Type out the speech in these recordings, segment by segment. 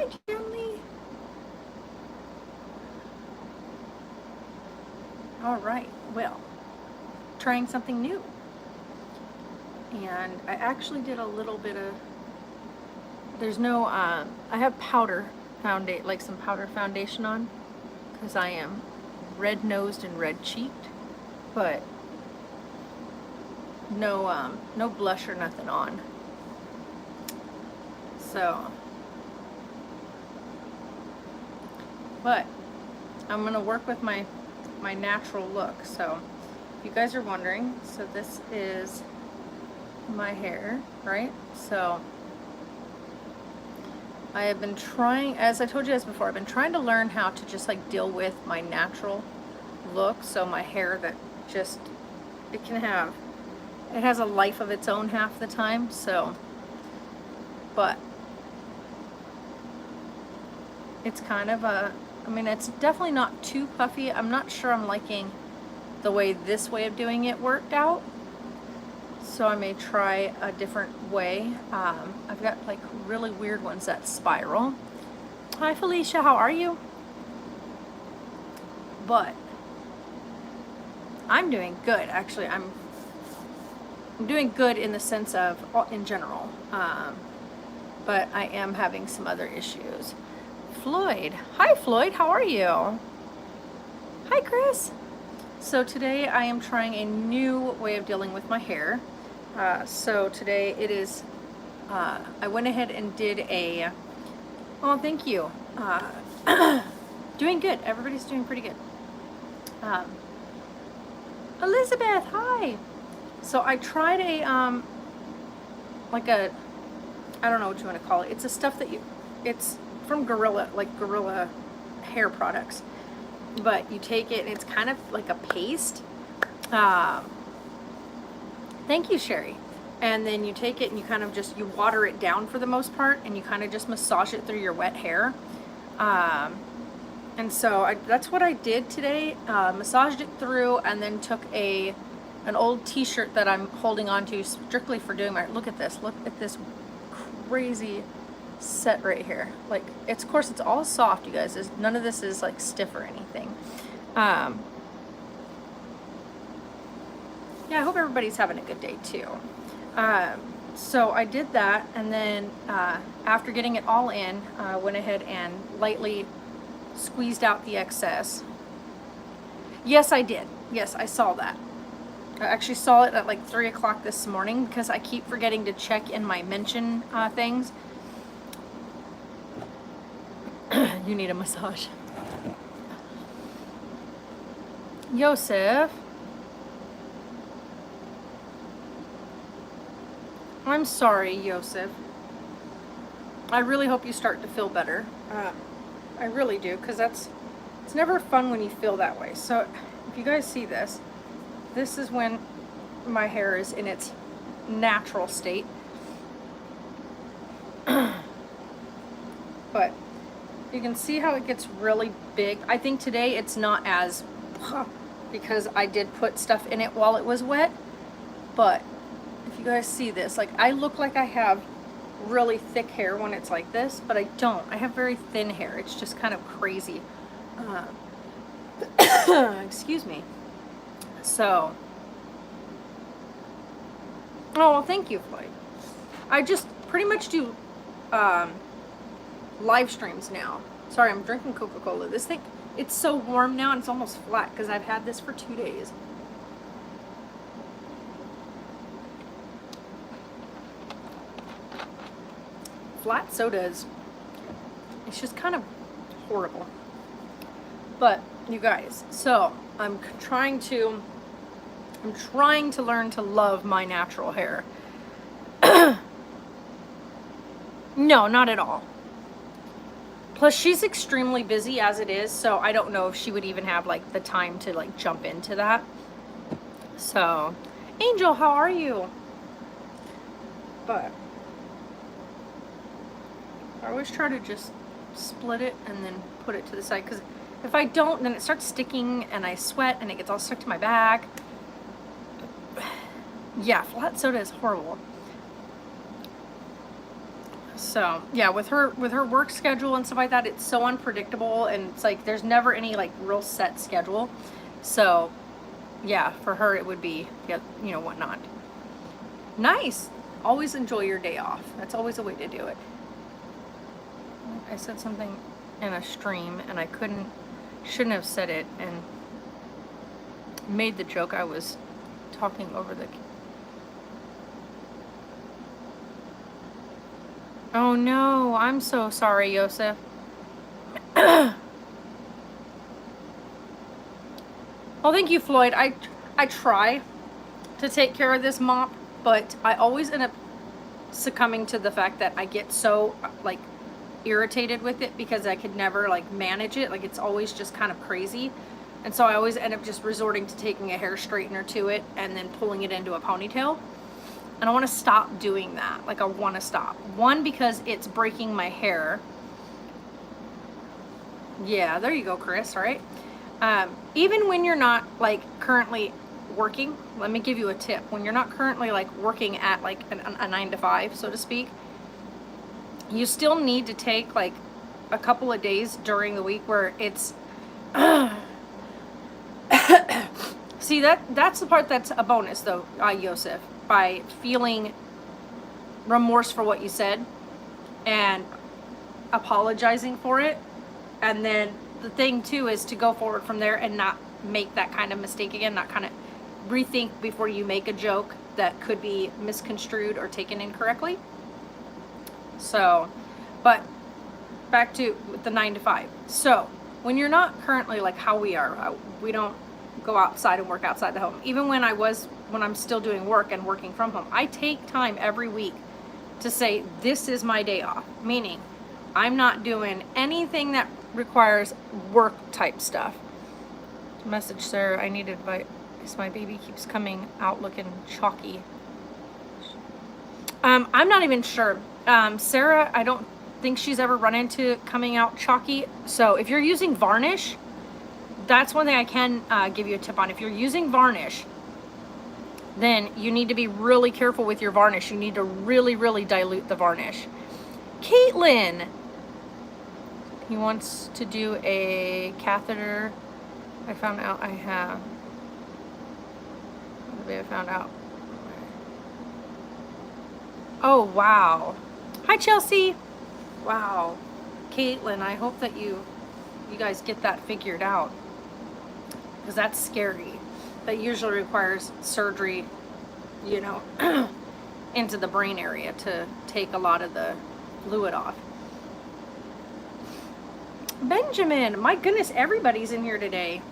Hi, Jimmy. All right, well, trying something new. And I actually did a little bit of, there's no, I have powder foundation, like some powder foundation on, because I am red-nosed and red-cheeked, but no blush or nothing on. So, but I'm gonna work with my natural look. So, if you guys are wondering, so this is my hair, right? So I have been trying, as I told you guys before, I've been trying to learn how to just like deal with my natural look. So my hair that just, it has a life of its own half the time. So, but it's kind of I mean, it's definitely not too puffy. I'm not sure I'm liking the way this way of doing it worked out. So I may try a different way. I've got like really weird ones that spiral. Hi Felicia, how are you? But I'm doing good. Actually, I'm doing good in the sense of, in general. But I am having some other issues. Floyd. Hi Floyd, how are you? Hi Chris. So today I am trying a new way of dealing with my hair. So today it is, I went ahead and did a, oh thank you, doing good, everybody's doing pretty good. Elizabeth, hi. So I tried a, like a, I don't know what you want to call it, it's a stuff that it's from Gorilla, like Gorilla hair products, but you take it and it's kind of like a paste. Thank you, Sherry. And then you take it and you kind of just, you water it down for the most part, and you kind of just massage it through your wet hair. And so that's what I did today. Massaged it through, and then took an old t-shirt that I'm holding on to strictly for doing my, look at this crazy set right here. Like, it's, of course, it's all soft, you guys. None of this is like stiff or anything. Yeah, I hope everybody's having a good day too. So I did that, and then after getting it all in, went ahead and lightly squeezed out the excess. Yes, I did. Yes, I saw that. I actually saw it at like 3 o'clock this morning because I keep forgetting to check in my mention things. You need a massage. Yosef. I'm sorry, Yosef. I really hope you start to feel better. I really do, because it's never fun when you feel that way. So if you guys see this, this is when my hair is in its natural state. But you can see how it gets really big. I think today it's not as, because I did put stuff in it while it was wet. But if you guys see this, like, I look like I have really thick hair when it's like this, but I don't. I have very thin hair. It's just kind of crazy. Excuse me. So, oh, well, thank you, Floyd. I just pretty much do live streams now. Sorry, I'm drinking Coca-Cola. This thing, it's so warm now and it's almost flat because I've had this for 2 days. Flat sodas, it's just kind of horrible. But you guys, so I'm trying to learn to love my natural hair. No, not at all. Plus, she's extremely busy as it is, so I don't know if she would even have like the time to like jump into that. So, Angel, how are you? But I always try to just split it and then put it to the side, because if I don't, then it starts sticking and I sweat and it gets all stuck to my back. Yeah, flat soda is horrible. So yeah, with her work schedule and stuff like that, it's so unpredictable, and it's like there's never any like real set schedule. So yeah, for her it would be, yeah, you know, whatnot. Nice. Always enjoy your day off. That's always a way to do it. I said something in a stream and I shouldn't have said it, and made the joke I was talking over the. Oh no, I'm so sorry, Yosef. Well, thank you, Floyd. I try to take care of this mop, but I always end up succumbing to the fact that I get so like irritated with it because I could never like manage it. Like it's always just kind of crazy. And so I always end up just resorting to taking a hair straightener to it and then pulling it into a ponytail. And I want to stop doing that. Like I want to stop. One, because it's breaking my hair. Yeah, there you go, Chris, right? Even when you're not like currently working, let me give you a tip. When you're not currently like working at like a 9 to 5, so to speak, you still need to take like a couple of days during the week where it's see, that's the part that's a bonus though, Yosef, by feeling remorse for what you said and apologizing for it. And then the thing too is to go forward from there and not make that kind of mistake again, not kind of rethink before you make a joke that could be misconstrued or taken incorrectly. So, but back to the 9 to 5. So when you're not currently like how we are, we don't go outside and work outside the home. Even when I'm still doing work and working from home, I take time every week to say, this is my day off. Meaning I'm not doing anything that requires work type stuff. Message, sir, I need advice. My baby keeps coming out looking chalky. I'm not even sure. Sarah, I don't think she's ever run into coming out chalky. So if you're using varnish, that's one thing I can give you a tip on. If you're using varnish, then you need to be really careful with your varnish. You need to really, really dilute the varnish. Caitlin, he wants to do a catheter. I found out I have. I found out. Oh, wow. Hi, Chelsea. Wow. Caitlin, I hope that you guys get that figured out, because that's scary. That usually requires surgery, you know, into the brain area to take a lot of the fluid off. Benjamin, my goodness, everybody's in here today.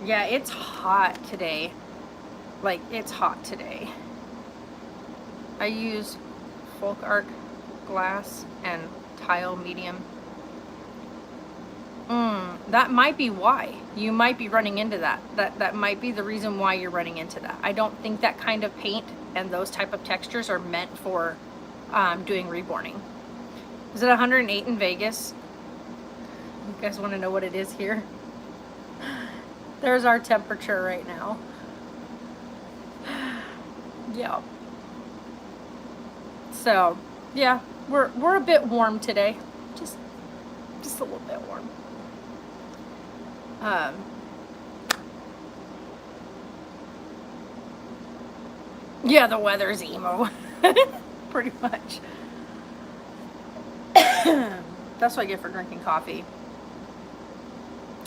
Yeah, it's hot today. Like, it's hot today. I use Folk Art glass and tile medium. That might be why. You might be running into that. That might be the reason why you're running into that. I don't think that kind of paint and those type of textures are meant for doing reborning. Is it 108 in Vegas? You guys want to know what it is here? There's our temperature right now. Yeah. So, yeah, we're a bit warm today. Just a little bit warm. Yeah, the weather's emo. Pretty much. That's what I get for drinking coffee.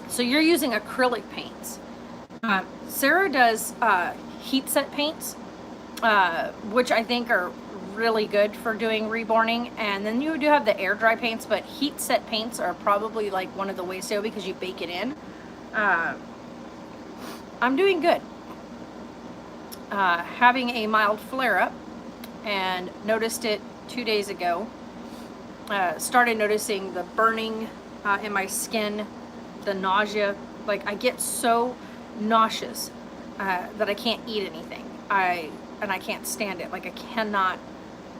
So you're using acrylic paints. Sarah does heat set paints, which I think are really good for doing reborning. And then you do have the air dry paints, but heat set paints are probably like one of the ways to go because you bake it in. I'm doing good. Having a mild flare-up, and noticed it 2 days ago. Started noticing the burning in my skin, the nausea. Like, I get so nauseous that I can't eat anything. I can't stand it. Like, I cannot.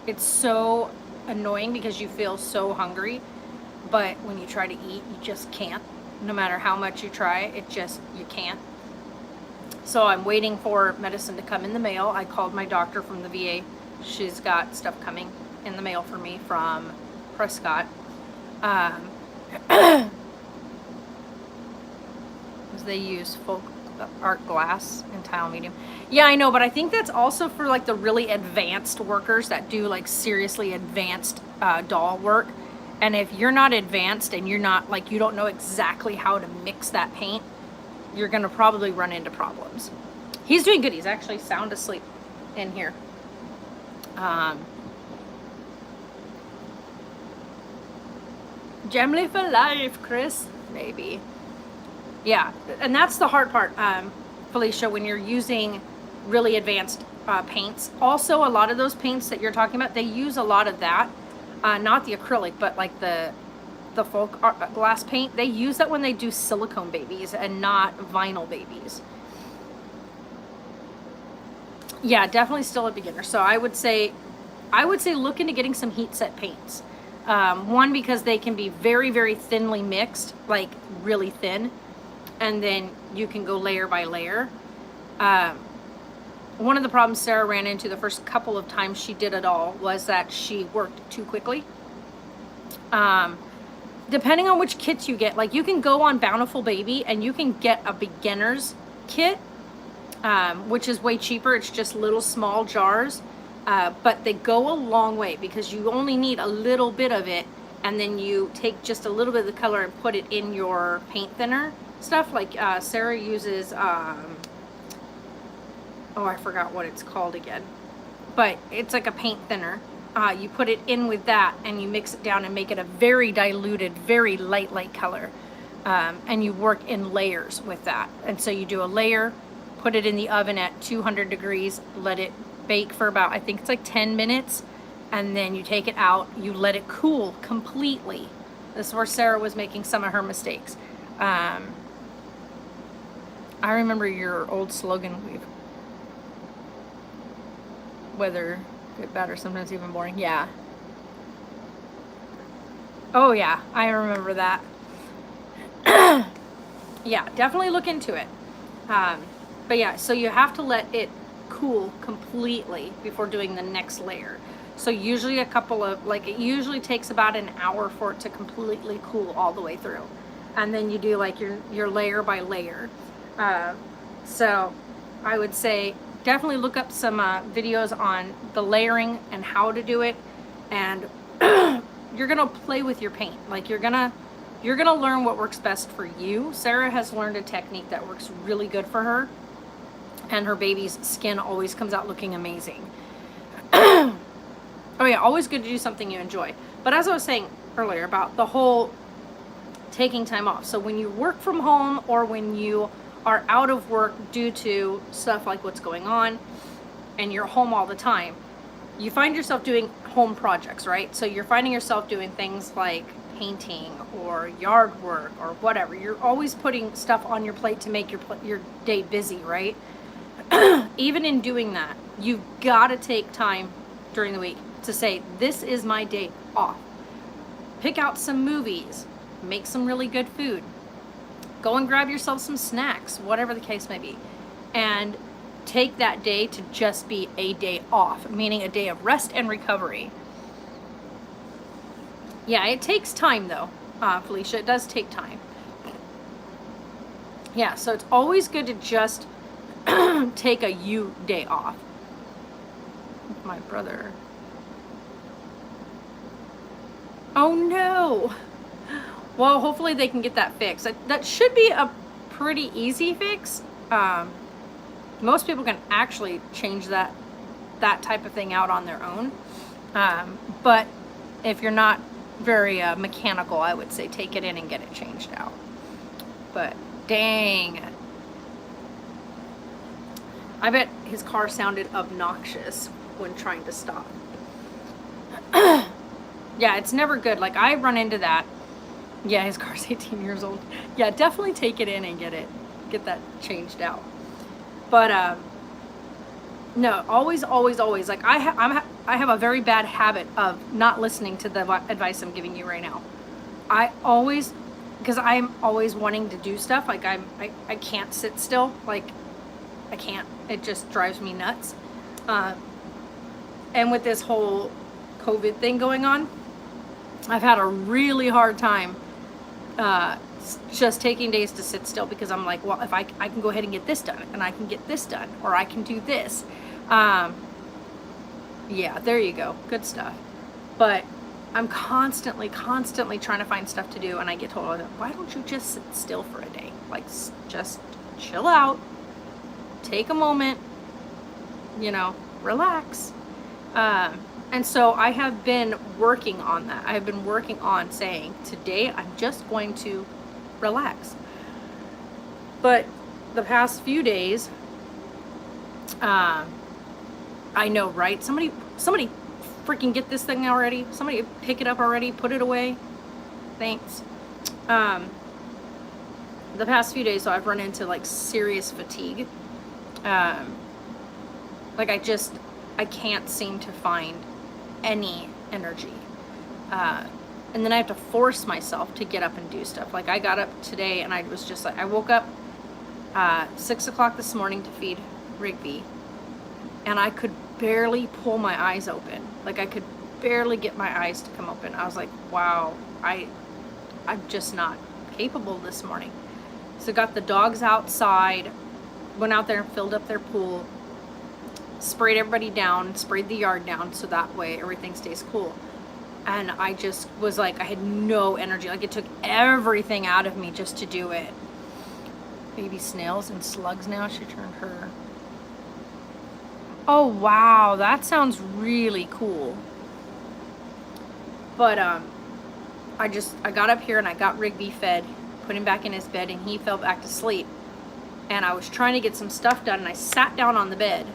It's so annoying because you feel so hungry, but when you try to eat, you just can't. No matter how much you try, you can't. So I'm waiting for medicine to come in the mail. I called my doctor from the VA she's got stuff coming in the mail for me from Prescott. They use folk art glass and tile medium. Yeah, I know, but I think that's also for like the really advanced workers that do like seriously advanced doll work. And if you're not advanced and you're not like, you don't know exactly how to mix that paint, you're gonna probably run into problems. He's doing good. He's actually sound asleep in here. Gemly for life, Chris. Maybe. Yeah, and that's the hard part, Felicia, when you're using really advanced paints. Also, a lot of those paints that you're talking about, they use a lot of that. Not the acrylic, but like the folk art, glass paint. They use that when they do silicone babies and not vinyl babies. Yeah, definitely still a beginner. So I would say look into getting some heat set paints. One, because they can be very, very thinly mixed, like really thin. And then you can go layer by layer. One of the problems Sarah ran into the first couple of times she did it all was that she worked too quickly. Depending on which kits you get, like you can go on Bountiful Baby and you can get a beginner's kit, which is way cheaper. It's just little small jars, but they go a long way because you only need a little bit of it, and then you take just a little bit of the color and put it in your paint thinner stuff. Like Sarah uses oh, I forgot what it's called again, but it's like a paint thinner. You put it in with that and you mix it down and make it a very diluted, very light color, and you work in layers with that. And so you do a layer, put it in the oven at 200 degrees, let it bake for about, I think it's like 10 minutes, and then you take it out, you let it cool completely. This is where Sarah was making some of her mistakes. I remember your old slogan, whether good, bad, or sometimes even boring. Yeah. Oh yeah, I remember that. Yeah, definitely look into it. But yeah, so you have to let it cool completely before doing the next layer. So usually it usually takes about an hour for it to completely cool all the way through. And then you do like your layer by layer. So I would say definitely look up some videos on the layering and how to do it. And you're gonna play with your paint. Like you're gonna learn what works best for you. Sarah has learned a technique that works really good for her, and her baby's skin always comes out looking amazing. Oh yeah, always good to do something you enjoy. But as I was saying earlier about the whole taking time off. So when you work from home or when you are out of work due to stuff like what's going on and you're home all the time, you find yourself doing home projects, right? So you're finding yourself doing things like painting or yard work or whatever. You're always putting stuff on your plate to make your day busy, right? Even in doing that, you've got to take time during the week to say, this is my day off. Pick out some movies, make some really good food, go and grab yourself some snacks, whatever the case may be, and take that day to just be a day off, meaning a day of rest and recovery. Yeah, it takes time though, Felicia, it does take time. Yeah, so it's always good to just take a you day off. My brother. Oh no. Well, hopefully they can get that fixed. That should be a pretty easy fix. Most people can actually change that type of thing out on their own. But if you're not very mechanical, I would say take it in and get it changed out. But dang. I bet his car sounded obnoxious when trying to stop. Yeah, it's never good. Like, I run into that. Yeah, his car's 18 years old. Yeah, definitely take it in and get that changed out. But no, always. Like I have a very bad habit of not listening to the advice I'm giving you right now. I always, because I'm always wanting to do stuff. Like I can't sit still. Like I can't. It just drives me nuts. And with this whole COVID thing going on, I've had a really hard time just taking days to sit still, because I'm like, well, if I can go ahead and get this done, and I can get this done, or I can do this. Yeah, there you go. Good stuff. But I'm constantly trying to find stuff to do, and I get told, why don't you just sit still for a day? Like, just chill out, take a moment, you know, relax. And so I have been working on that. I have been working on saying, today I'm just going to relax. But the past few days, I know, right? Somebody freaking get this thing already. Somebody pick it up already, put it away. Thanks. The past few days, so I've run into like serious fatigue. Like I can't seem to find any energy. And then I have to force myself to get up and do stuff. Like I got up today and I was just like, I woke up 6 o'clock this morning to feed Rigby, and I could barely pull my eyes open. Like I could barely get my eyes to come open. I was like, wow, I'm just not capable this morning. So got the dogs outside, went out there and filled up their pool, sprayed everybody down, sprayed the yard down, so that way everything stays cool. And I just was like, I had no energy. Like it took everything out of me just to do it. Baby snails and slugs now. She turned her. Oh wow, that sounds really cool. But I got up here and I got Rigby fed, put him back in his bed, and he fell back to sleep. And I was trying to get some stuff done, and I sat down on the bed.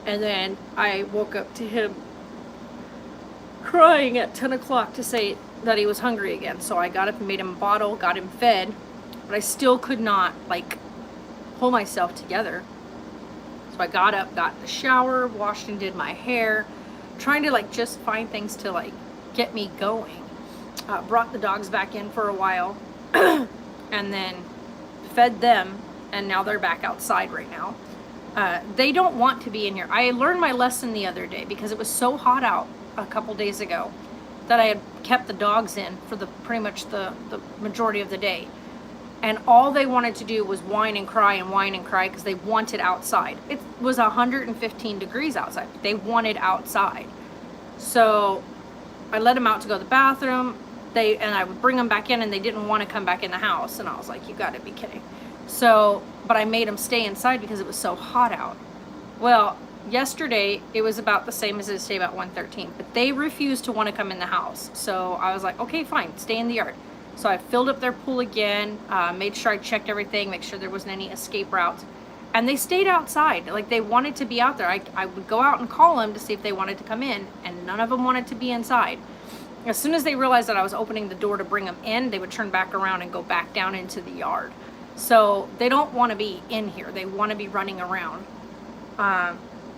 And then I woke up to him crying at 10 o'clock to say that he was hungry again. So I got up and made him a bottle, got him fed, but I still could not like pull myself together. So I got up, got in the shower, washed and did my hair, trying to like just find things to like get me going. Brought the dogs back in for a while and then fed them, and now they're back outside right now. They don't want to be in here. I learned my lesson the other day because it was so hot out a couple days ago that I had kept the dogs in for pretty much the majority of the day. And all they wanted to do was whine and cry because they wanted outside. It was 115 degrees outside. They wanted outside. So I let them out to go to the bathroom. And I would bring them back in, and they didn't want to come back in the house. And I was like, you got to be kidding. So, but I made them stay inside because it was so hot out. Well, yesterday it was about the same as it is today, about 113. But they refused to want to come in the house. So I was like, okay, fine, stay in the yard. So I filled up their pool again, made sure I checked everything, make sure there wasn't any escape routes. And they stayed outside. Like they wanted to be out there. I would go out and call them to see if they wanted to come in, and none of them wanted to be inside. As soon as they realized that I was opening the door to bring them in, they would turn back around and go back down into the yard. So they don't want to be in here. They want to be running around.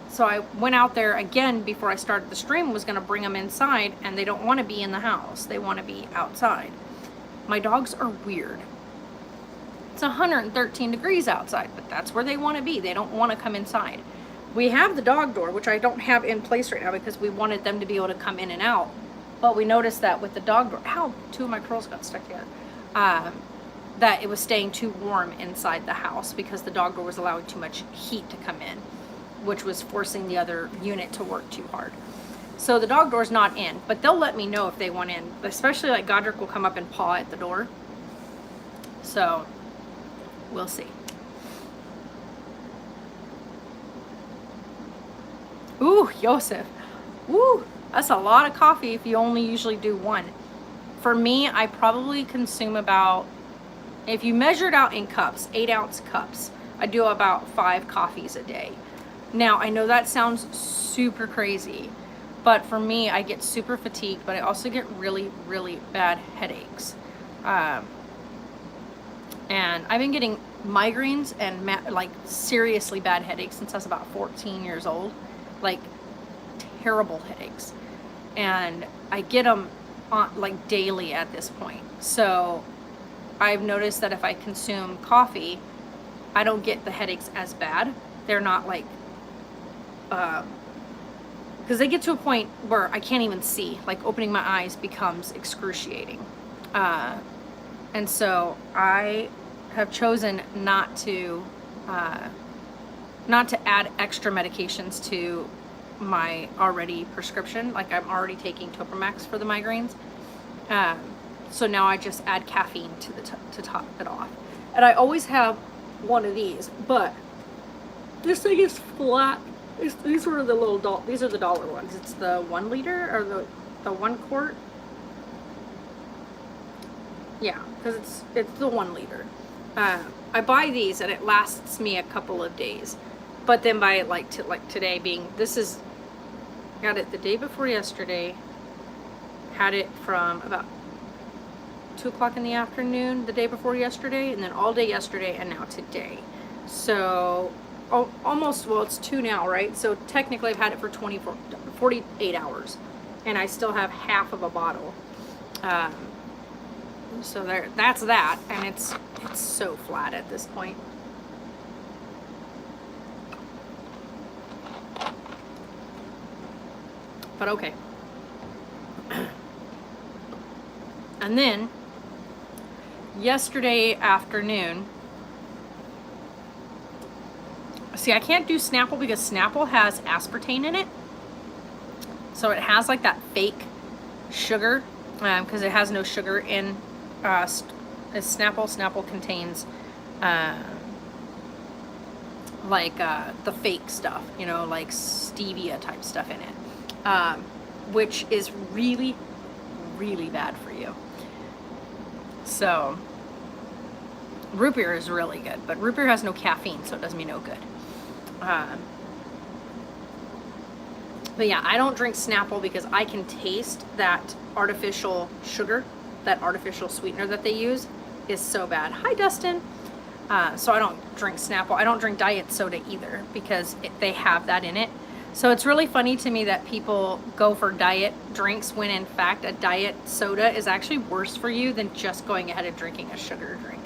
So I went out there again before I started the stream, was going to bring them inside, and they don't want to be in the house. They want to be outside. My dogs are weird. It's 113 degrees outside, but that's where they want to be. They don't want to come inside. We have the dog door, which I don't have in place right now because we wanted them to be able to come in and out. But we noticed that with the dog door, ow, two of my curls got stuck together, that it was staying too warm inside the house because the dog door was allowing too much heat to come in, which was forcing the other unit to work too hard. So the dog door's not in, but they'll let me know if they want in. Especially like Godric will come up and paw at the door. So we'll see. Ooh, Joseph. Ooh, that's a lot of coffee if you only usually do one. For me, I probably consume about, if you measure it out in cups, 8-ounce cups, I do about 5 coffees a day. Now, I know that sounds super crazy, but for me, I get super fatigued, but I also get really, really bad headaches. And I've been getting migraines and like seriously bad headaches since I was about 14 years old. Like terrible headaches. And I get them on, like daily at this point. So I've noticed that if I consume coffee, I don't get the headaches as bad. They're not like because they get to a point where I can't even see. Like opening my eyes becomes excruciating. And so I have chosen not to add extra medications to my already prescription. Like I'm already taking Topamax for the migraines. So now I just add caffeine to top it off. And I always have one of these, but this thing is flat. These are the these are the dollar ones. It's the 1 liter or the 1 quart. Yeah, because it's the 1 liter. I buy these and it lasts me a couple of days, but then by like today being, got it the day before yesterday, had it from about 2 o'clock in the afternoon the day before yesterday, and then all day yesterday, and now today. So almost, well, it's 2 now, right? So technically I've had it for 48 hours, and I still have half of a bottle. So that's that, and it's so flat at this point. But okay. And then yesterday afternoon, see, I can't do Snapple because Snapple has aspartame in it. So it has like that fake sugar, because it has no sugar in Snapple. Snapple contains the fake stuff, you know, like stevia type stuff in it, which is really, really bad for you. So root beer is really good, but root beer has no caffeine, so it does me no good. But yeah, I don't drink Snapple because I can taste that artificial sugar, that artificial sweetener that they use is so bad. Hi, Dustin. So I don't drink Snapple. I don't drink diet soda either because they have that in it. So it's really funny to me that people go for diet drinks when in fact a diet soda is actually worse for you than just going ahead and drinking a sugar drink.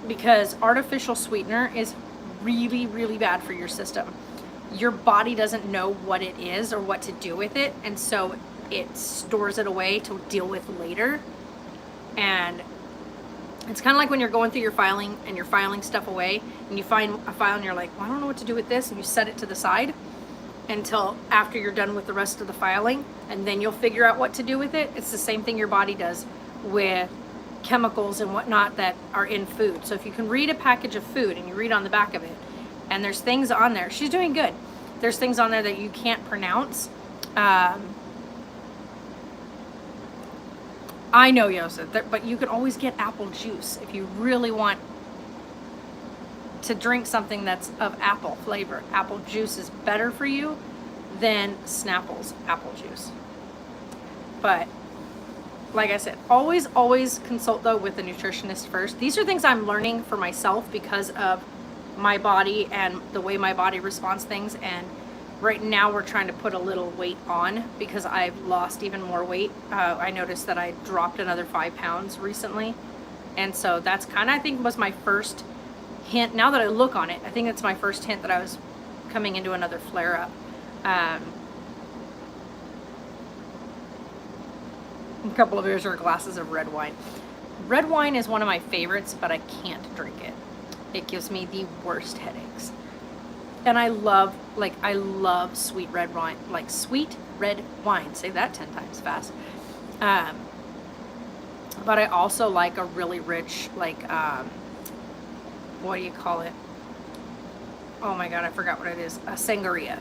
Because artificial sweetener is really, really bad for your system. Your body doesn't know what it is or what to do with it, and so it stores it away to deal with later. And it's kind of like when you're going through your filing and you're filing stuff away and you find a file and you're like, well, I don't know what to do with this, and you set it to the side until after you're done with the rest of the filing, and then you'll figure out what to do with it. It's the same thing your body does with chemicals and whatnot that are in food. So if you can read a package of food and you read on the back of it and there's things on there, she's doing good. There's things on there that you can't pronounce. I know, Yosa, but you can always get apple juice if you really want to drink something that's of apple flavor. Apple juice is better for you than Snapple's apple juice. But like I said, always consult though with a nutritionist first. These are things I'm learning for myself because of my body and the way my body responds to things. And right now we're trying to put a little weight on because I've lost even more weight. I noticed that I dropped another 5 pounds recently. And so that's kind of, I think, was my first hint. Now that I look on it, I think that's my first hint that I was coming into another flare up. A couple of beers or glasses of red wine. Red wine is one of my favorites, but I can't drink it. It gives me the worst headaches. And I love sweet red wine, like sweet red wine. Say that 10 times fast. But I also like a really rich, like, what do you call it? Oh my God, I forgot what it is. A sangria.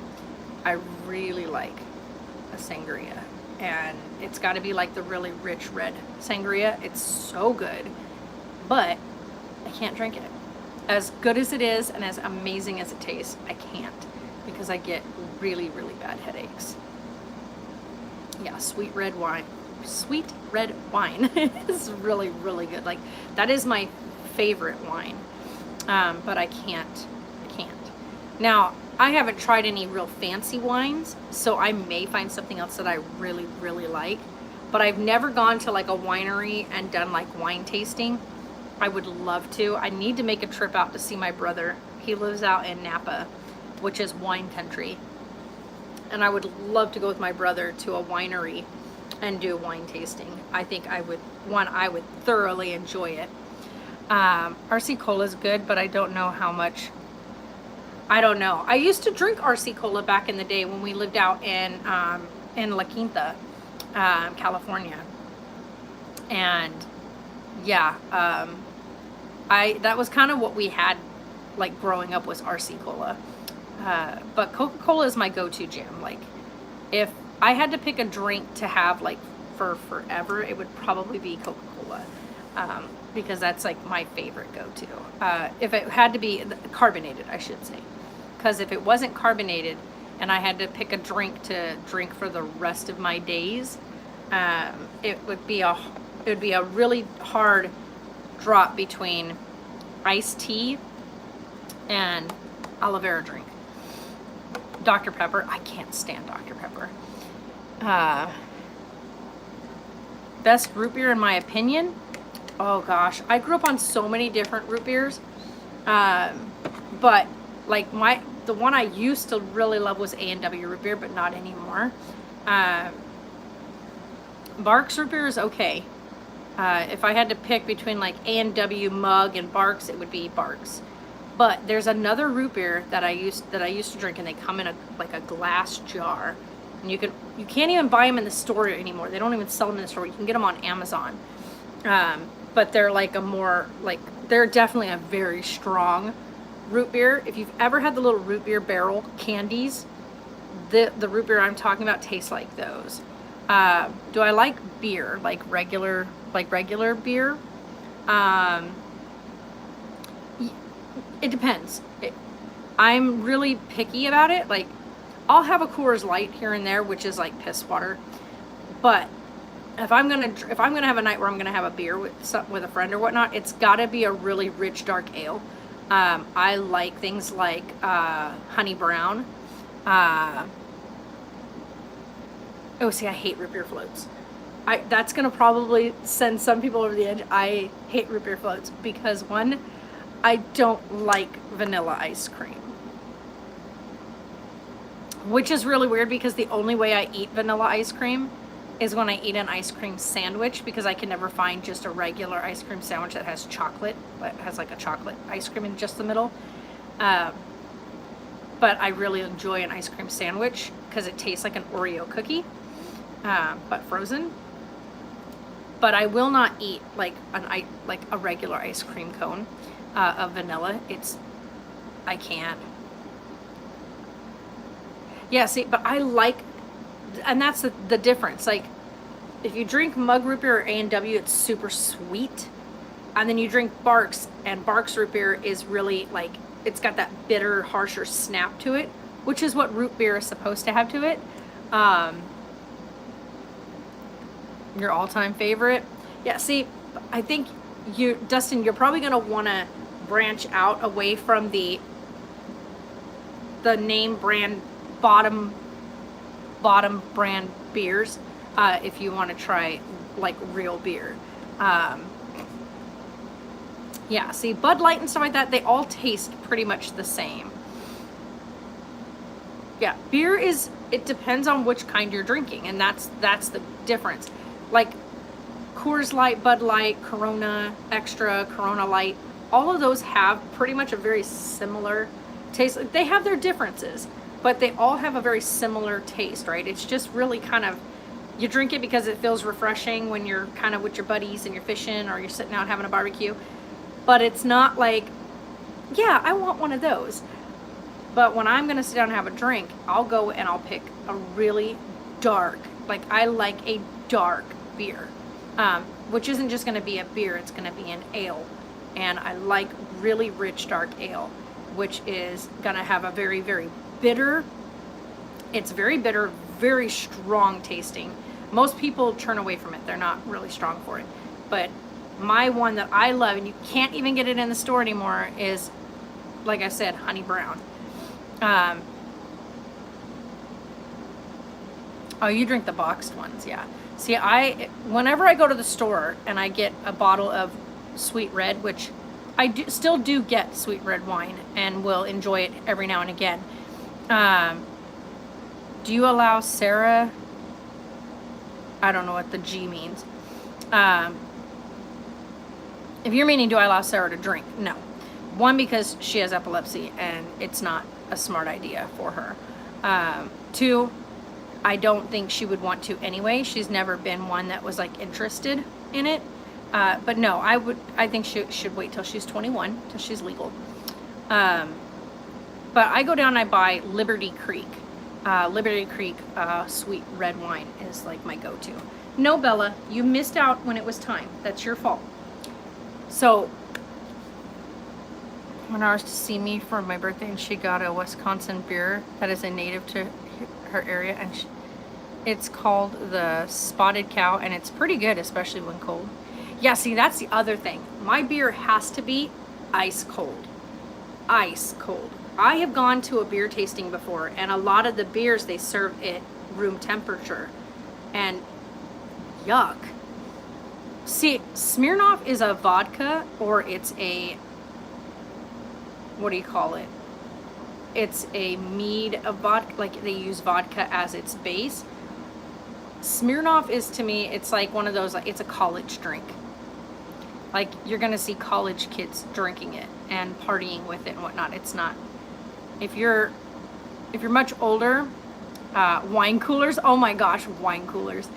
I really like a sangria. And it's got to be like the really rich red sangria. It's so good, but I can't drink it. As good as it is and as amazing as it tastes, I can't because I get really, really bad headaches. Yeah, sweet red wine is really, really good. Like, that is my favorite wine, but I can't. Now, I haven't tried any real fancy wines, so I may find something else that I really, really like. But I've never gone to like a winery and done like wine tasting. I would love to. I need to make a trip out to see my brother. He lives out in Napa, which is wine country. and I would love to go with my brother to a winery and do wine tasting. I think I would thoroughly enjoy it. RC Cola is good, but I don't know how much. I don't know. I used to drink RC Cola back in the day when we lived out in La Quinta, California. And yeah, that was kind of what we had like growing up, was RC Cola. But Coca-Cola is my go-to jam. Like, if I had to pick a drink to have like for forever, it would probably be Coca-Cola, because that's like my favorite go-to. If it had to be carbonated, I should say, because if it wasn't carbonated and I had to pick a drink to drink for the rest of my days, it would be a really hard drop between iced tea and aloe vera drink. Dr. Pepper, I can't stand Dr. Pepper. Best root beer in my opinion? Oh gosh, I grew up on so many different root beers. But like the one I used to really love was A&W root beer, but not anymore. Barks root beer is okay. If I had to pick between like A&W Mug and Barks, it would be Barks. But there's another root beer that I used to drink, and they come in a glass jar, and you can't even buy them in the store anymore. They don't even sell them in the store. You can get them on Amazon. But they're like they're definitely a very strong root beer. If you've ever had the little root beer barrel candies, the root beer I'm talking about tastes like those. Do I like beer, like regular beer? It depends. I'm really picky about it. Like, I'll have a Coors Light here and there, which is like piss water. But if I'm gonna have a night where I'm gonna have a beer with a friend or whatnot, it's gotta be a really rich dark ale. I like things like Honey Brown. I hate root beer floats. That's gonna probably send some people over the edge. I hate root beer floats because, one, I don't like vanilla ice cream. Which is really weird, because the only way I eat vanilla ice cream is when I eat an ice cream sandwich, because I can never find just a regular ice cream sandwich that has chocolate, but has like a chocolate ice cream in just the middle. But I really enjoy an ice cream sandwich because it tastes like an Oreo cookie, but frozen. But I will not eat like a regular ice cream cone of vanilla. I can't. Yeah, see, but I like, and that's the difference. Like, if you drink Mug root beer or A&W, it's super sweet. And then you drink Barks, and Barks root beer is really like, it's got that bitter, harsher snap to it, which is what root beer is supposed to have to it. Your all-time favorite? Yeah, see, I think Dustin, you're probably going to want to branch out away from the name brand bottom brand beers, if you want to try like real beer. Yeah, see, Bud Light and stuff like that, they all taste pretty much the same. Yeah, beer it depends on which kind you're drinking, and that's the difference. Like Coors Light, Bud Light, Corona Extra, Corona Light, all of those have pretty much a very similar taste. They have their differences, but they all have a very similar taste, right? It's just really kind of, you drink it because it feels refreshing when you're kind of with your buddies and you're fishing or you're sitting out having a barbecue. But it's not like, yeah, I want one of those. But when I'm going to sit down and have a drink, I'll go and I'll pick a really dark, like I like a dark beer, which isn't just going to be a beer, it's going to be an ale. And I like really rich dark ale, which is going to have a very, very bitter, it's very bitter, very strong tasting. Most people turn away from it. They're not really strong for it. But my one that I love, and you can't even get it in the store anymore, is, like I said, Honey Brown. Oh, you drink the boxed ones, yeah. See, whenever I go to the store and I get a bottle of Sweet Red, which I still do get Sweet Red wine and will enjoy it every now and again. Do you allow Sarah? I don't know what the G means. If you're meaning, do I allow Sarah to drink? No. One, because she has epilepsy and it's not a smart idea for her. Two, I don't think she would want to anyway. She's never been one that was like interested in it. But no, I think she should wait till she's 21, till she's legal. But I go down and I buy Liberty Creek. Liberty Creek sweet red wine is like my go-to. No, Bella, you missed out when it was time. That's your fault. So when I was to see me for my birthday, and she got a Wisconsin beer that is a native to her area, and it's called the Spotted Cow, and it's pretty good, especially when cold. Yeah, see, that's the other thing. My beer has to be ice cold. Ice cold. I have gone to a beer tasting before, and a lot of the beers they serve at room temperature, and yuck. See, Smirnoff is a vodka, or it's a, what do you call it? It's a mead of vodka, like they use vodka as its base. Smirnoff is, to me, it's like one of those, like, it's a college drink. Like, you're gonna see college kids drinking it and partying with it and whatnot. It's not. If you're much older, wine coolers, oh my gosh, wine coolers.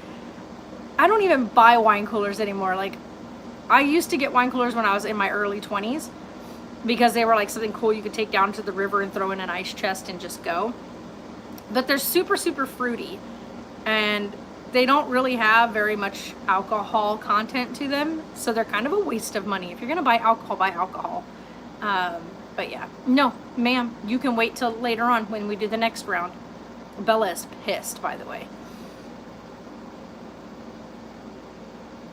I don't even buy wine coolers anymore. Like, I used to get wine coolers when I was in my early 20s because they were like something cool you could take down to the river and throw in an ice chest and just go. But they're super, super fruity, and they don't really have very much alcohol content to them, so they're kind of a waste of money. If you're gonna buy alcohol, buy alcohol. But yeah, no, ma'am, you can wait till later on when we do the next round. Bella is pissed, by the way.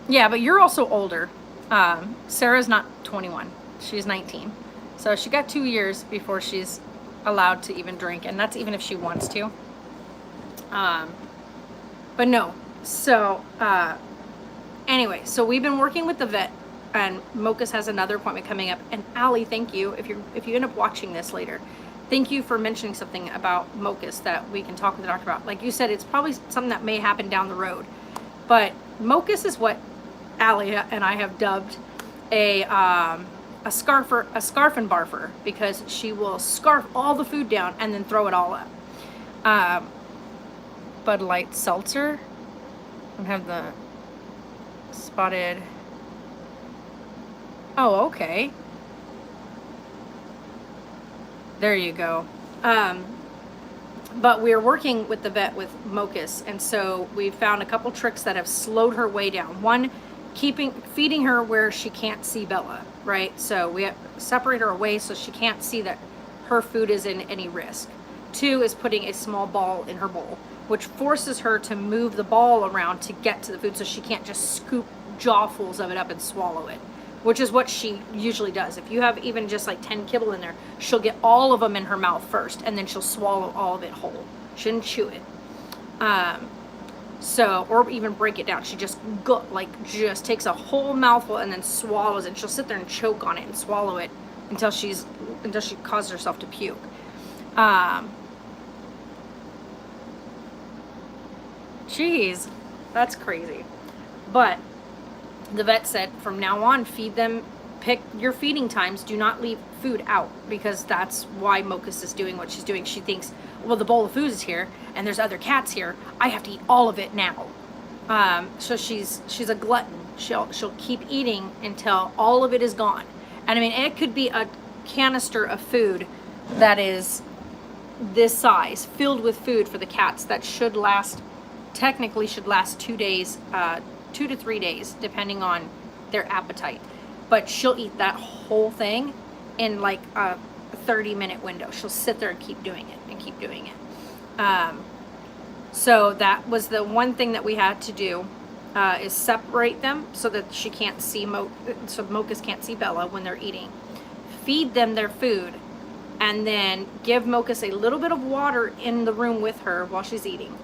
Yeah, but you're also older. Sarah's not 21. She's 19. So she got 2 years before she's allowed to even drink, and that's even if she wants to. But no. So, anyway, so we've been working with the vet, and Mochus has another appointment coming up. And Allie, thank you. If you end up watching this later, thank you for mentioning something about Mochus that we can talk with the doctor about. Like you said, it's probably something that may happen down the road. But Mochus is what Allie and I have dubbed a scarf and barfer, because she will scarf all the food down and then throw it all up. Bud Light seltzer. I have the spotted. Oh, okay. There you go. But we're working with the vet with Mochus, and so we've found a couple tricks that have slowed her way down. One, feeding her where she can't see Bella, right? So we have to separate her away so she can't see that her food is in any risk. Two is putting a small ball in her bowl, which forces her to move the ball around to get to the food, so she can't just scoop jawfuls of it up and swallow it, which is what she usually does. If you have even just like 10 kibble in there, she'll get all of them in her mouth first, and then she'll swallow all of it whole. She didn't chew it. So, or even break it down. She just just takes a whole mouthful and then swallows it. She'll sit there and choke on it and swallow it until she causes herself to puke. Jeez, that's crazy. But the vet said from now on, feed them, pick your feeding times. Do not leave food out, because that's why Mochus is doing what she's doing. She thinks, well, the bowl of food is here and there's other cats here. I have to eat all of it now. So she's a glutton. She'll keep eating until all of it is gone. And I mean, it could be a canister of food that is this size, filled with food for the cats, that technically should last 2 days, 2 to 3 days, depending on their appetite. But she'll eat that whole thing in like a 30-minute window. She'll sit there and keep doing it and keep doing it. So that was the one thing that we had to do, is separate them so that she can't see so Mochus can't see Bella when they're eating. Feed them their food, and then give Mochus a little bit of water in the room with her while she's eating.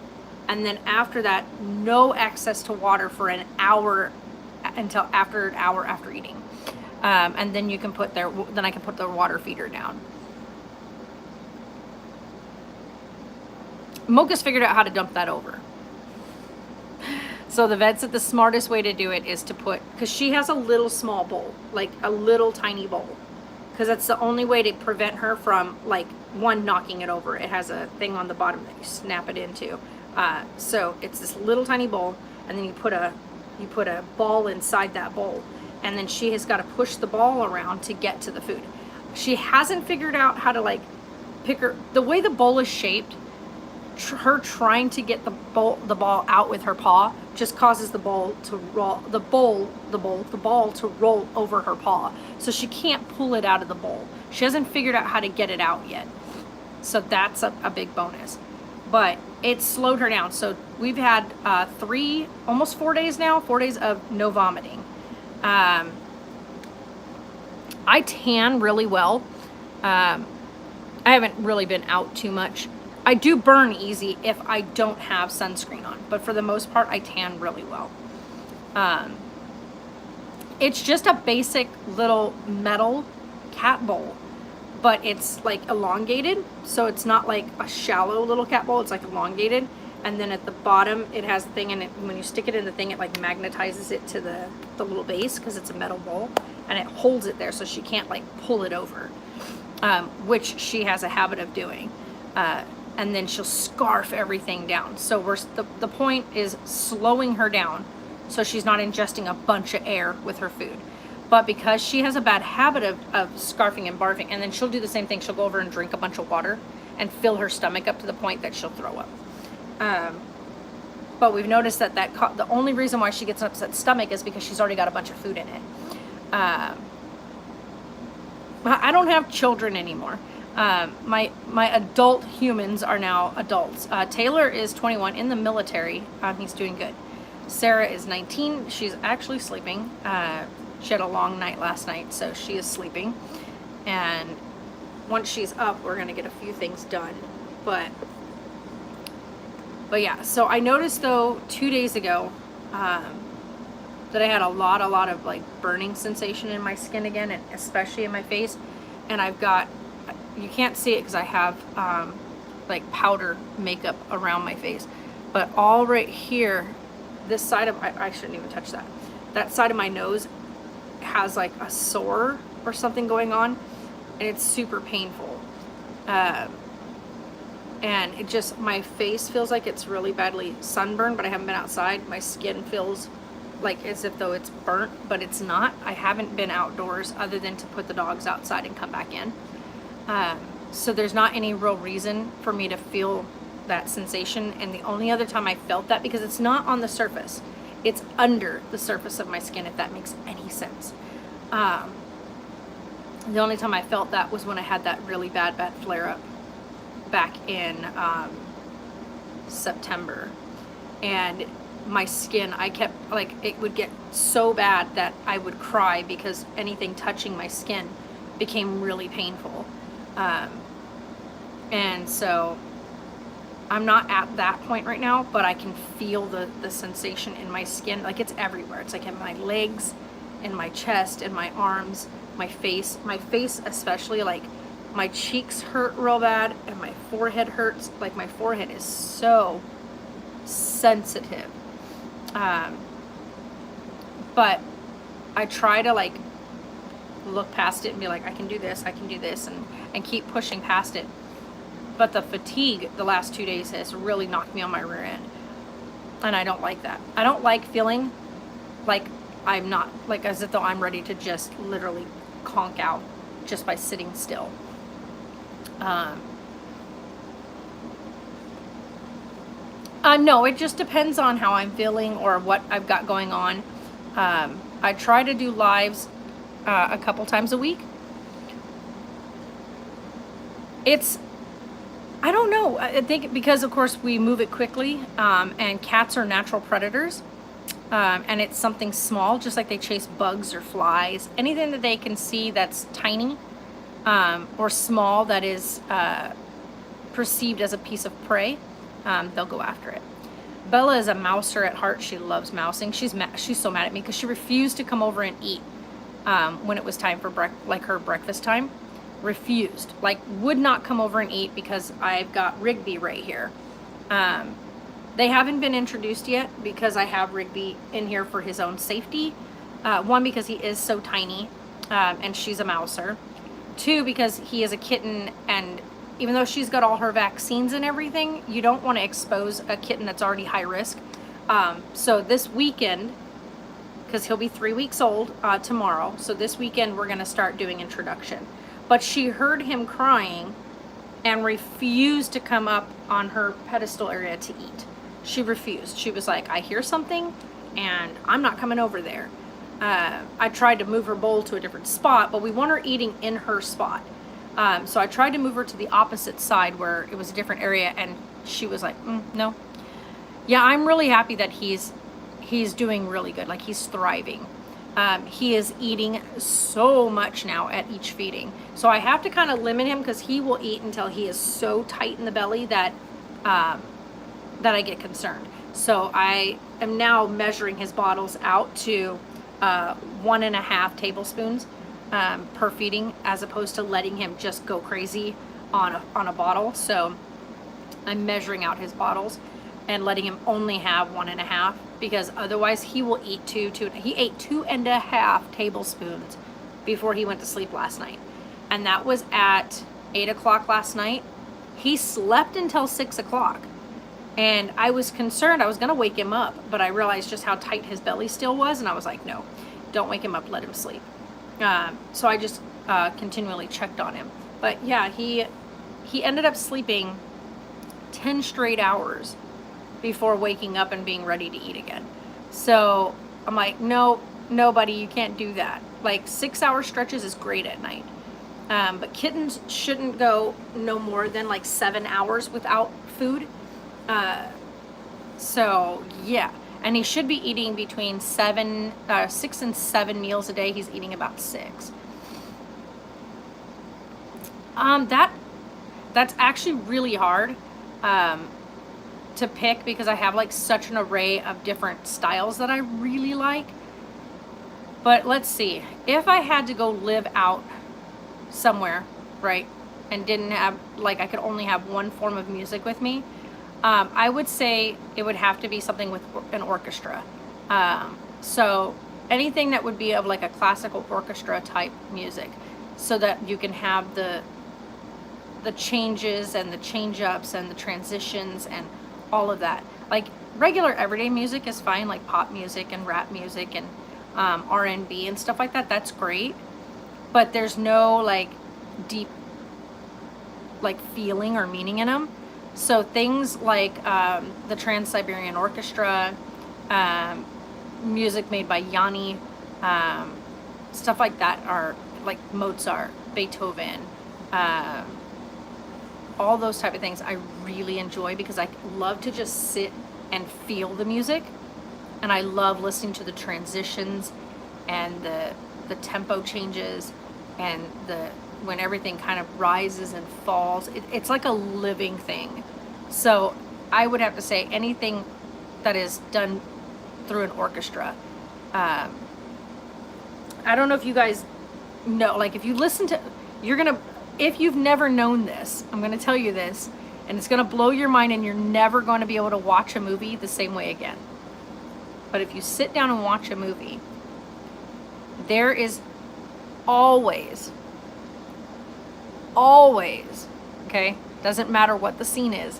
And then after that, no access to water for an hour, until after an hour after eating. And then I can put the water feeder down. Mocha's figured out how to dump that over. So the vet said the smartest way to do it is to put, because she has a little small bowl, like a little tiny bowl, because that's the only way to prevent her from, like, one, knocking it over. It has a thing on the bottom that you snap it into. So it's this little tiny bowl, and then you put a ball inside that bowl, and then she has got to push the ball around to get to the food. She hasn't figured out how to, like, pick her, the way the bowl is shaped, her trying to get the ball out with her paw just causes the ball to roll, the ball to roll over her paw. So she can't pull it out of the bowl. She hasn't figured out how to get it out yet. So that's a big bonus. But it slowed her down. So we've had almost 4 days now, 4 days of no vomiting. I tan really well. I haven't really been out too much. I do burn easy if I don't have sunscreen on, but for the most part, I tan really well. It's just a basic little metal cat bowl, but it's like elongated, so it's not like a shallow little cat bowl, it's like elongated, and then at the bottom, it has a thing, and when you stick it in the thing, it like magnetizes it to the little base, because it's a metal bowl, and it holds it there, so she can't like pull it over, which she has a habit of doing. And then she'll scarf everything down. So the point is slowing her down so she's not ingesting a bunch of air with her food. But because she has a bad habit of scarfing and barfing, and then she'll do the same thing, she'll go over and drink a bunch of water and fill her stomach up to the point that she'll throw up. But we've noticed that the only reason why she gets an upset stomach is because she's already got a bunch of food in it. I don't have children anymore. My adult humans are now adults. Taylor is 21 in the military. He's doing good. Sarah is 19. She's actually sleeping. She had a long night last night, so she is sleeping. And once she's up, we're going to get a few things done. But yeah, so I noticed though 2 days ago that I had a lot of like burning sensation in my skin again, and especially in my face. And I've got, you can't see it because I have like powder makeup around my face, but all right here, this side of, I shouldn't even touch that. That side of my nose has like a sore or something going on, and it's super painful. And it just, my face feels like it's really badly sunburned, but I haven't been outside. My skin feels like as if though it's burnt, but it's not. I haven't been outdoors other than to put the dogs outside and come back in. So there's not any real reason for me to feel that sensation. And the only other time I felt that, because it's not on the surface, it's under the surface of my skin, if that makes any sense. The only time I felt that was when I had that really bad flare-up back in September. And my skin, I kept, like, it would get so bad that I would cry because anything touching my skin became really painful. And so I'm not at that point right now, but I can feel the sensation in my skin. Like, it's everywhere. It's like in my legs, in my chest, in my arms, my face especially, like my cheeks hurt real bad and my forehead hurts. Like, my forehead is so sensitive. But I try to like look past it and be like, I can do this, and keep pushing past it. But the fatigue the last 2 days has really knocked me on my rear end. And I don't like that. I don't like feeling like I'm not, like as if though I'm ready to just literally conk out just by sitting still. No, it just depends on how I'm feeling or what I've got going on. I try to do lives a couple times a week. I don't know. I think because, of course, we move it quickly, and cats are natural predators, and it's something small, just like they chase bugs or flies. Anything that they can see that's tiny or small that is perceived as a piece of prey, they'll go after it. Bella is a mouser at heart. She loves mousing. She's so mad at me because she refused to come over and eat when it was time for her breakfast time. Refused, like would not come over and eat because I've got Rigby right here, They haven't been introduced yet because I have Rigby in here for his own safety. One, because he is so tiny, and she's a mouser. Two, because he is a kitten, and even though she's got all her vaccines and everything, you don't want to expose a kitten that's already high risk. So this weekend, because he'll be 3 weeks old tomorrow, so this weekend we're going to start doing introduction. But she heard him crying and refused to come up on her pedestal area to eat. She refused. She was like, I hear something and I'm not coming over there. I tried to move her bowl to a different spot, but we want her eating in her spot. So I tried to move her to the opposite side where it was a different area, and she was like, no. Yeah, I'm really happy that he's doing really good. Like, he's thriving. He is eating so much now at each feeding. So I have to kind of limit him because he will eat until he is so tight in the belly that that I get concerned. So I am now measuring his bottles out to 1.5 tablespoons per feeding, as opposed to letting him just go crazy on a bottle. So I'm measuring out his bottles and letting him only have 1.5, because otherwise he will eat he ate 2.5 tablespoons before he went to sleep last night. And that was at 8 o'clock last night. He slept until 6 o'clock. And I was concerned. I was going to wake him up, but I realized just how tight his belly still was. And I was like, no, don't wake him up. Let him sleep. So I just continually checked on him. But yeah, he ended up sleeping 10 straight hours before waking up and being ready to eat again. So I'm like, no, buddy, you can't do that. Like, 6-hour stretches is great at night. But kittens shouldn't go no more than like 7 hours without food. So yeah, and he should be eating between 6 and 7 meals a day. He's eating about 6. That's actually really hard to pick, because I have like such an array of different styles that I really like. But let's see, if I had to go live out somewhere, right, and didn't have, like, I could only have one form of music with me, I would say it would have to be something with an orchestra. So anything that would be of like a classical orchestra type music, so that you can have the changes and the change ups and the transitions and all of that. Like, regular everyday music is fine, like pop music and rap music and R&B and stuff like that. That's great, but there's no like deep like feeling or meaning in them. So things like the Trans-Siberian Orchestra, music made by Yanni, stuff like that, are like Mozart, Beethoven, all those type of things I really enjoy, because I love to just sit and feel the music, and I love listening to the transitions and the tempo changes and when everything kind of rises and falls. It's like a living thing. So I would have to say anything that is done through an orchestra. I don't know if you guys know, like, if you listen to, if you've never known this, I'm gonna tell you this, and it's gonna blow your mind, and you're never going to be able to watch a movie the same way again. But if you sit down and watch a movie, there is always, okay, doesn't matter what the scene is,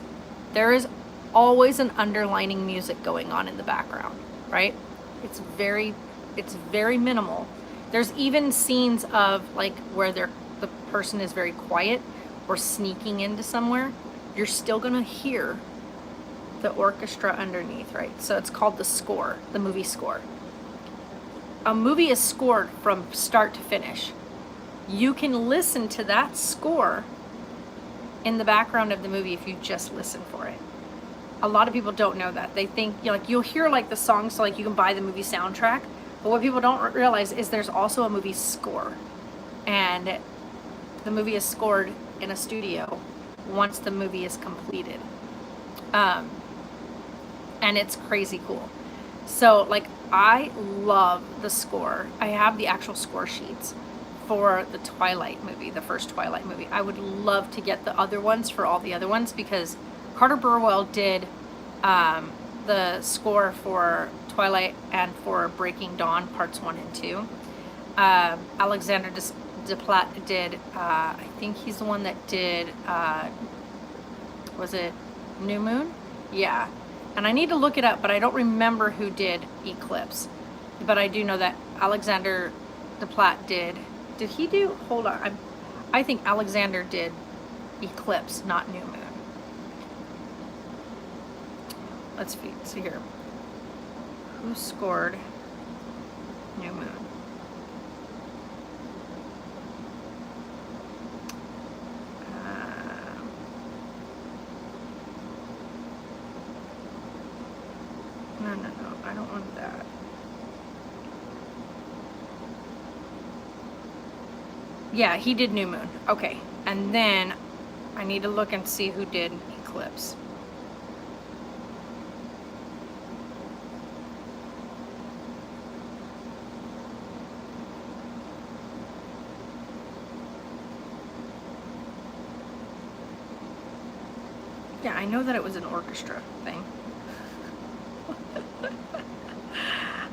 there is always an underlining music going on in the background, right? It's very minimal. There's even scenes of like where the person is very quiet or sneaking into somewhere. You're still gonna hear the orchestra underneath, right? So it's called the score, the movie score. A movie is scored from start to finish. You can listen to that score in the background of the movie if you just listen for it. A lot of people don't know that. They think, you'll hear like the songs, so like you can buy the movie soundtrack, but what people don't realize is there's also a movie score, and the movie is scored in a studio once the movie is completed. And it's crazy cool. So like, I love the score. I have the actual score sheets for the Twilight movie, the first Twilight movie. I would love to get the other ones for all the other ones, because Carter Burwell did the score for Twilight and for Breaking Dawn parts 1 and 2. Alexander Desplat did, I think he's the one that did, was it New Moon? Yeah. And I need to look it up, but I don't remember who did Eclipse. But I do know that Alexander Desplat did he do, hold on, I think Alexander did Eclipse, not New Moon. Let's see here. Who scored New Moon? No, I don't want that. Yeah, he did New Moon. Okay, and then I need to look and see who did Eclipse. Yeah, I know that it was an orchestra thing.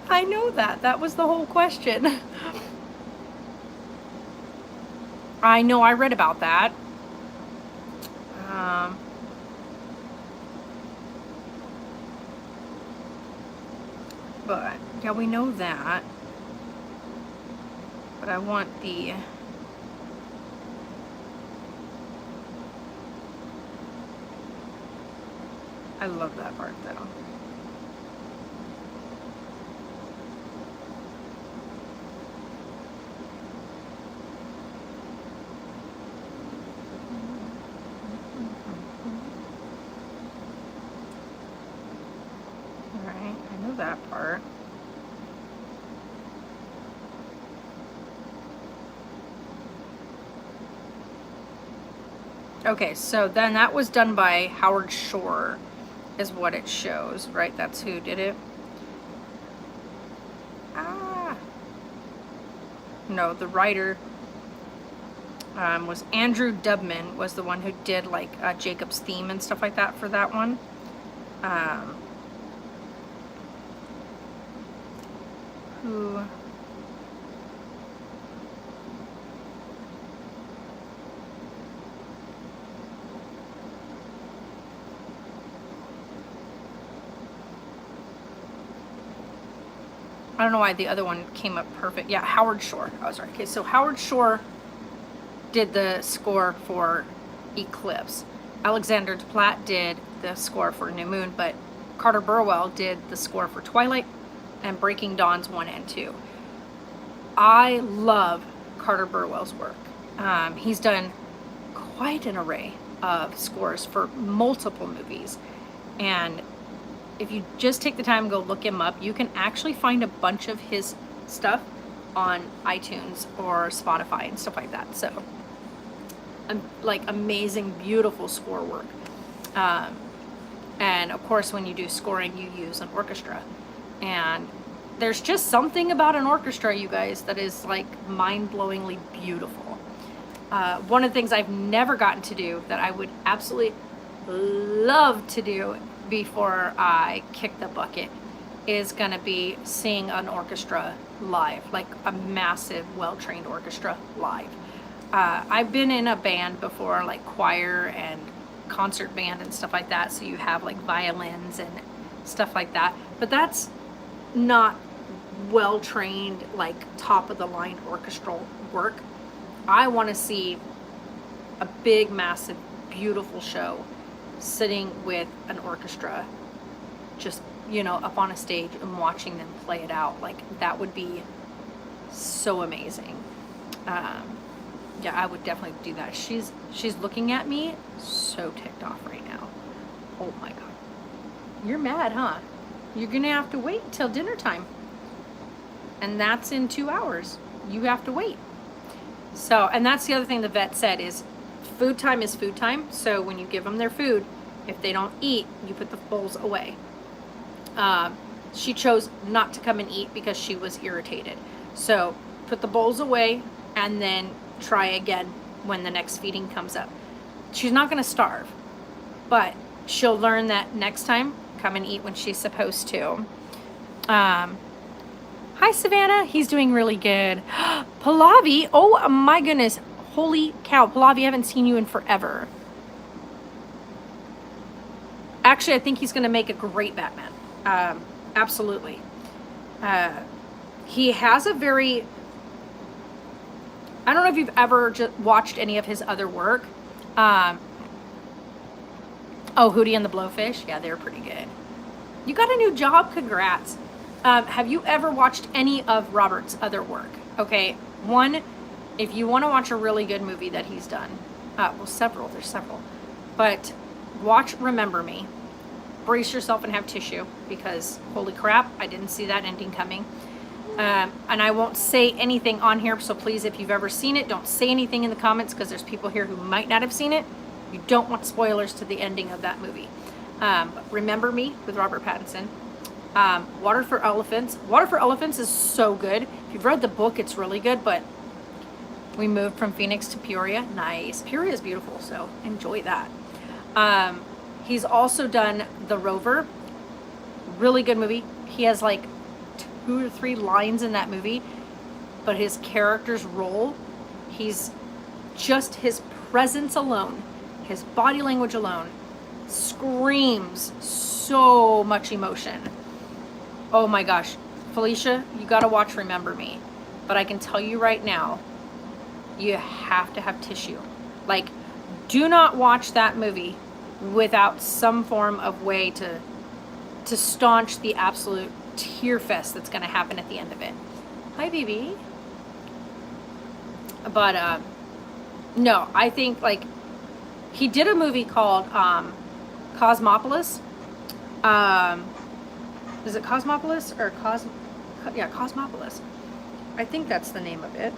I know that. That was the whole question. I know, I read about that. But, yeah, we know that. But I want the... I love that part, though. Alright, I know that part. Okay, so then that was done by Howard Shore, is what it shows, right? That's who did it. No, the writer was Andrew Dubman, was the one who did like Jacob's theme and stuff like that for that one. Who... I don't know why the other one came up perfect. Yeah, Howard Shore. I was right. Okay, so Howard Shore did the score for Eclipse. Alexander Desplat did the score for New Moon, but Carter Burwell did the score for Twilight and Breaking Dawn's 1 and 2. I love Carter Burwell's work. He's done quite an array of scores for multiple movies, and if you just take the time and go look him up, you can actually find a bunch of his stuff on iTunes or Spotify and stuff like that. So, like amazing, beautiful score work. And of course, when you do scoring, you use an orchestra. And there's just something about an orchestra, you guys, that is like mind-blowingly beautiful. One of the things I've never gotten to do that I would absolutely love to do before I kick the bucket is gonna be seeing an orchestra live, like a massive, well-trained orchestra live. I've been in a band before, like choir and concert band and stuff like that, so you have like violins and stuff like that, but that's not well-trained, like top-of-the-line orchestral work. I want to see a big, massive, beautiful show sitting with an orchestra, just, you know, up on a stage and watching them play it out. Like, that would be so amazing. Yeah, I would definitely do that. She's looking at me so ticked off right now. Oh my God. You're mad, huh? You're gonna have to wait till dinner time. And that's in 2 hours. You have to wait. So, and that's the other thing the vet said is food time is food time. So when you give them their food, if they don't eat, you put the bowls away. She chose not to come and eat because she was irritated. So put the bowls away and then try again when the next feeding comes up. She's not going to starve, but she'll learn that next time, come and eat when she's supposed to. Hi, Savannah. He's doing really good. Pallavi. Oh, my goodness. Holy cow. Pallavi, I haven't seen you in forever. Actually, I think he's going to make a great Batman. Absolutely. He has a very... I don't know if you've ever just watched any of his other work. Oh, Hootie and the Blowfish. Yeah, they're pretty good. You got a new job. Congrats. Have you ever watched any of Robert's other work? Okay, one, if you want to watch a really good movie that he's done, well, several, there's several, but watch Remember Me. Brace yourself and have tissue, because holy crap, I didn't see that ending coming. And I won't say anything on here, so please, if you've ever seen it, don't say anything in the comments, because there's people here who might not have seen it. You don't want spoilers to the ending of that movie. Remember Me with Robert Pattinson. Water for Elephants. Water for Elephants is so good. If you've read the book, it's really good, but we moved from Phoenix to Peoria. Nice. Peoria is beautiful, so enjoy that. He's also done The Rover. Really good movie. He has like 2 or 3 lines in that movie, but his character's role, he's just, his presence alone, his body language alone, screams so much emotion. Oh my gosh, Felicia, you gotta watch Remember Me. But I can tell you right now, you have to have tissue. Like, do not watch that movie without some form of way to staunch the absolute tear fest that's gonna happen at the end of it. Hi, BB. But no, I think like he did a movie called Cosmopolis. Is it Cosmopolis or yeah, Cosmopolis. I think that's the name of it.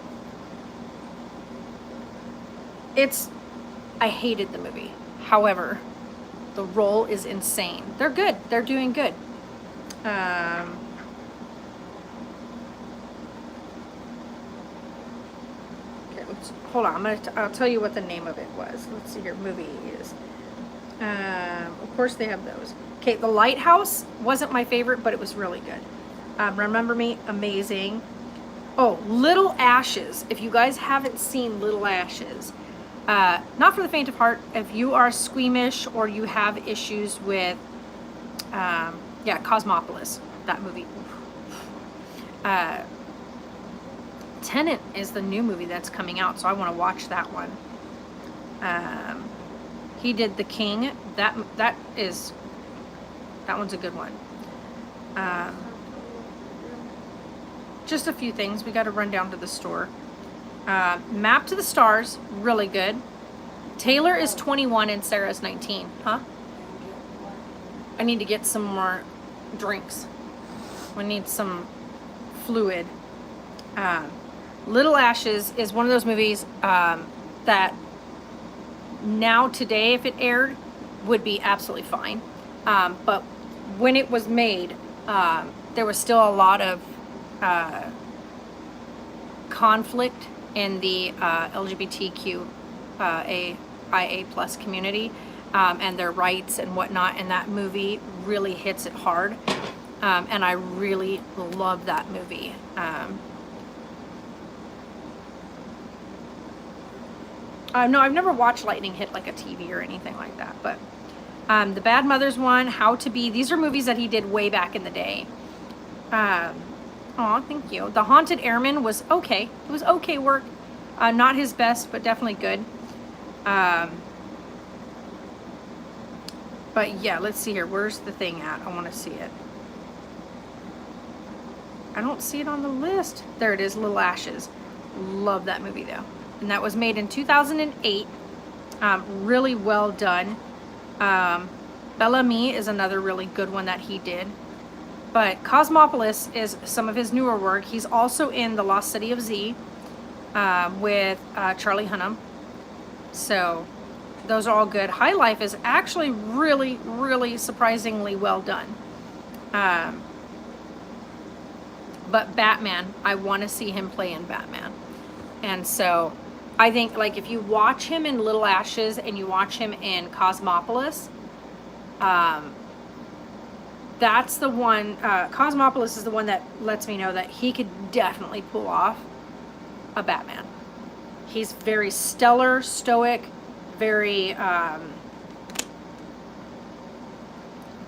I hated the movie. However, the role is insane. They're good. They're doing good. Okay, hold on. I'll tell you what the name of it was. Let's see here. Movie is. Of course they have those. Okay, The Lighthouse wasn't my favorite, but it was really good. Remember Me, amazing. Oh, Little Ashes. If you guys haven't seen Little Ashes, not for the faint of heart. If you are squeamish or you have issues with, yeah, Cosmopolis, that movie. Tenet is the new movie that's coming out, so I want to watch that one. He did The King. That one's a good one. Just a few things. We got to run down to the store. Map to the Stars, really good. Taylor is 21 and Sarah's 19. Huh? I need to get some more drinks. We need some fluid. Little Ashes is one of those movies that now today, if it aired, would be absolutely fine. But when it was made, there was still a lot of conflict in the LGBTQ IA plus community and their rights and whatnot, and that movie really hits it hard. And I really love that movie. No, I've never watched lightning hit like a TV or anything like that, but the Bad Mothers one, How to Be, these are movies that he did way back in the day. Aw, thank you. The Haunted Airman was okay. It was okay work. Not his best, but definitely good. But yeah, let's see here. Where's the thing at? I want to see it. I don't see it on the list. There it is, Little Ashes. Love that movie though. And that was made in 2008. Really well done. Bellamy is another really good one that he did. But Cosmopolis is some of his newer work. He's also in The Lost City of Z with Charlie Hunnam. So those are all good. High Life is actually really, really surprisingly well done. But Batman, I want to see him play in Batman. And so I think like if you watch him in Little Ashes and you watch him in Cosmopolis, That's the one, Cosmopolis is the one that lets me know that he could definitely pull off a Batman. He's very stellar, stoic, very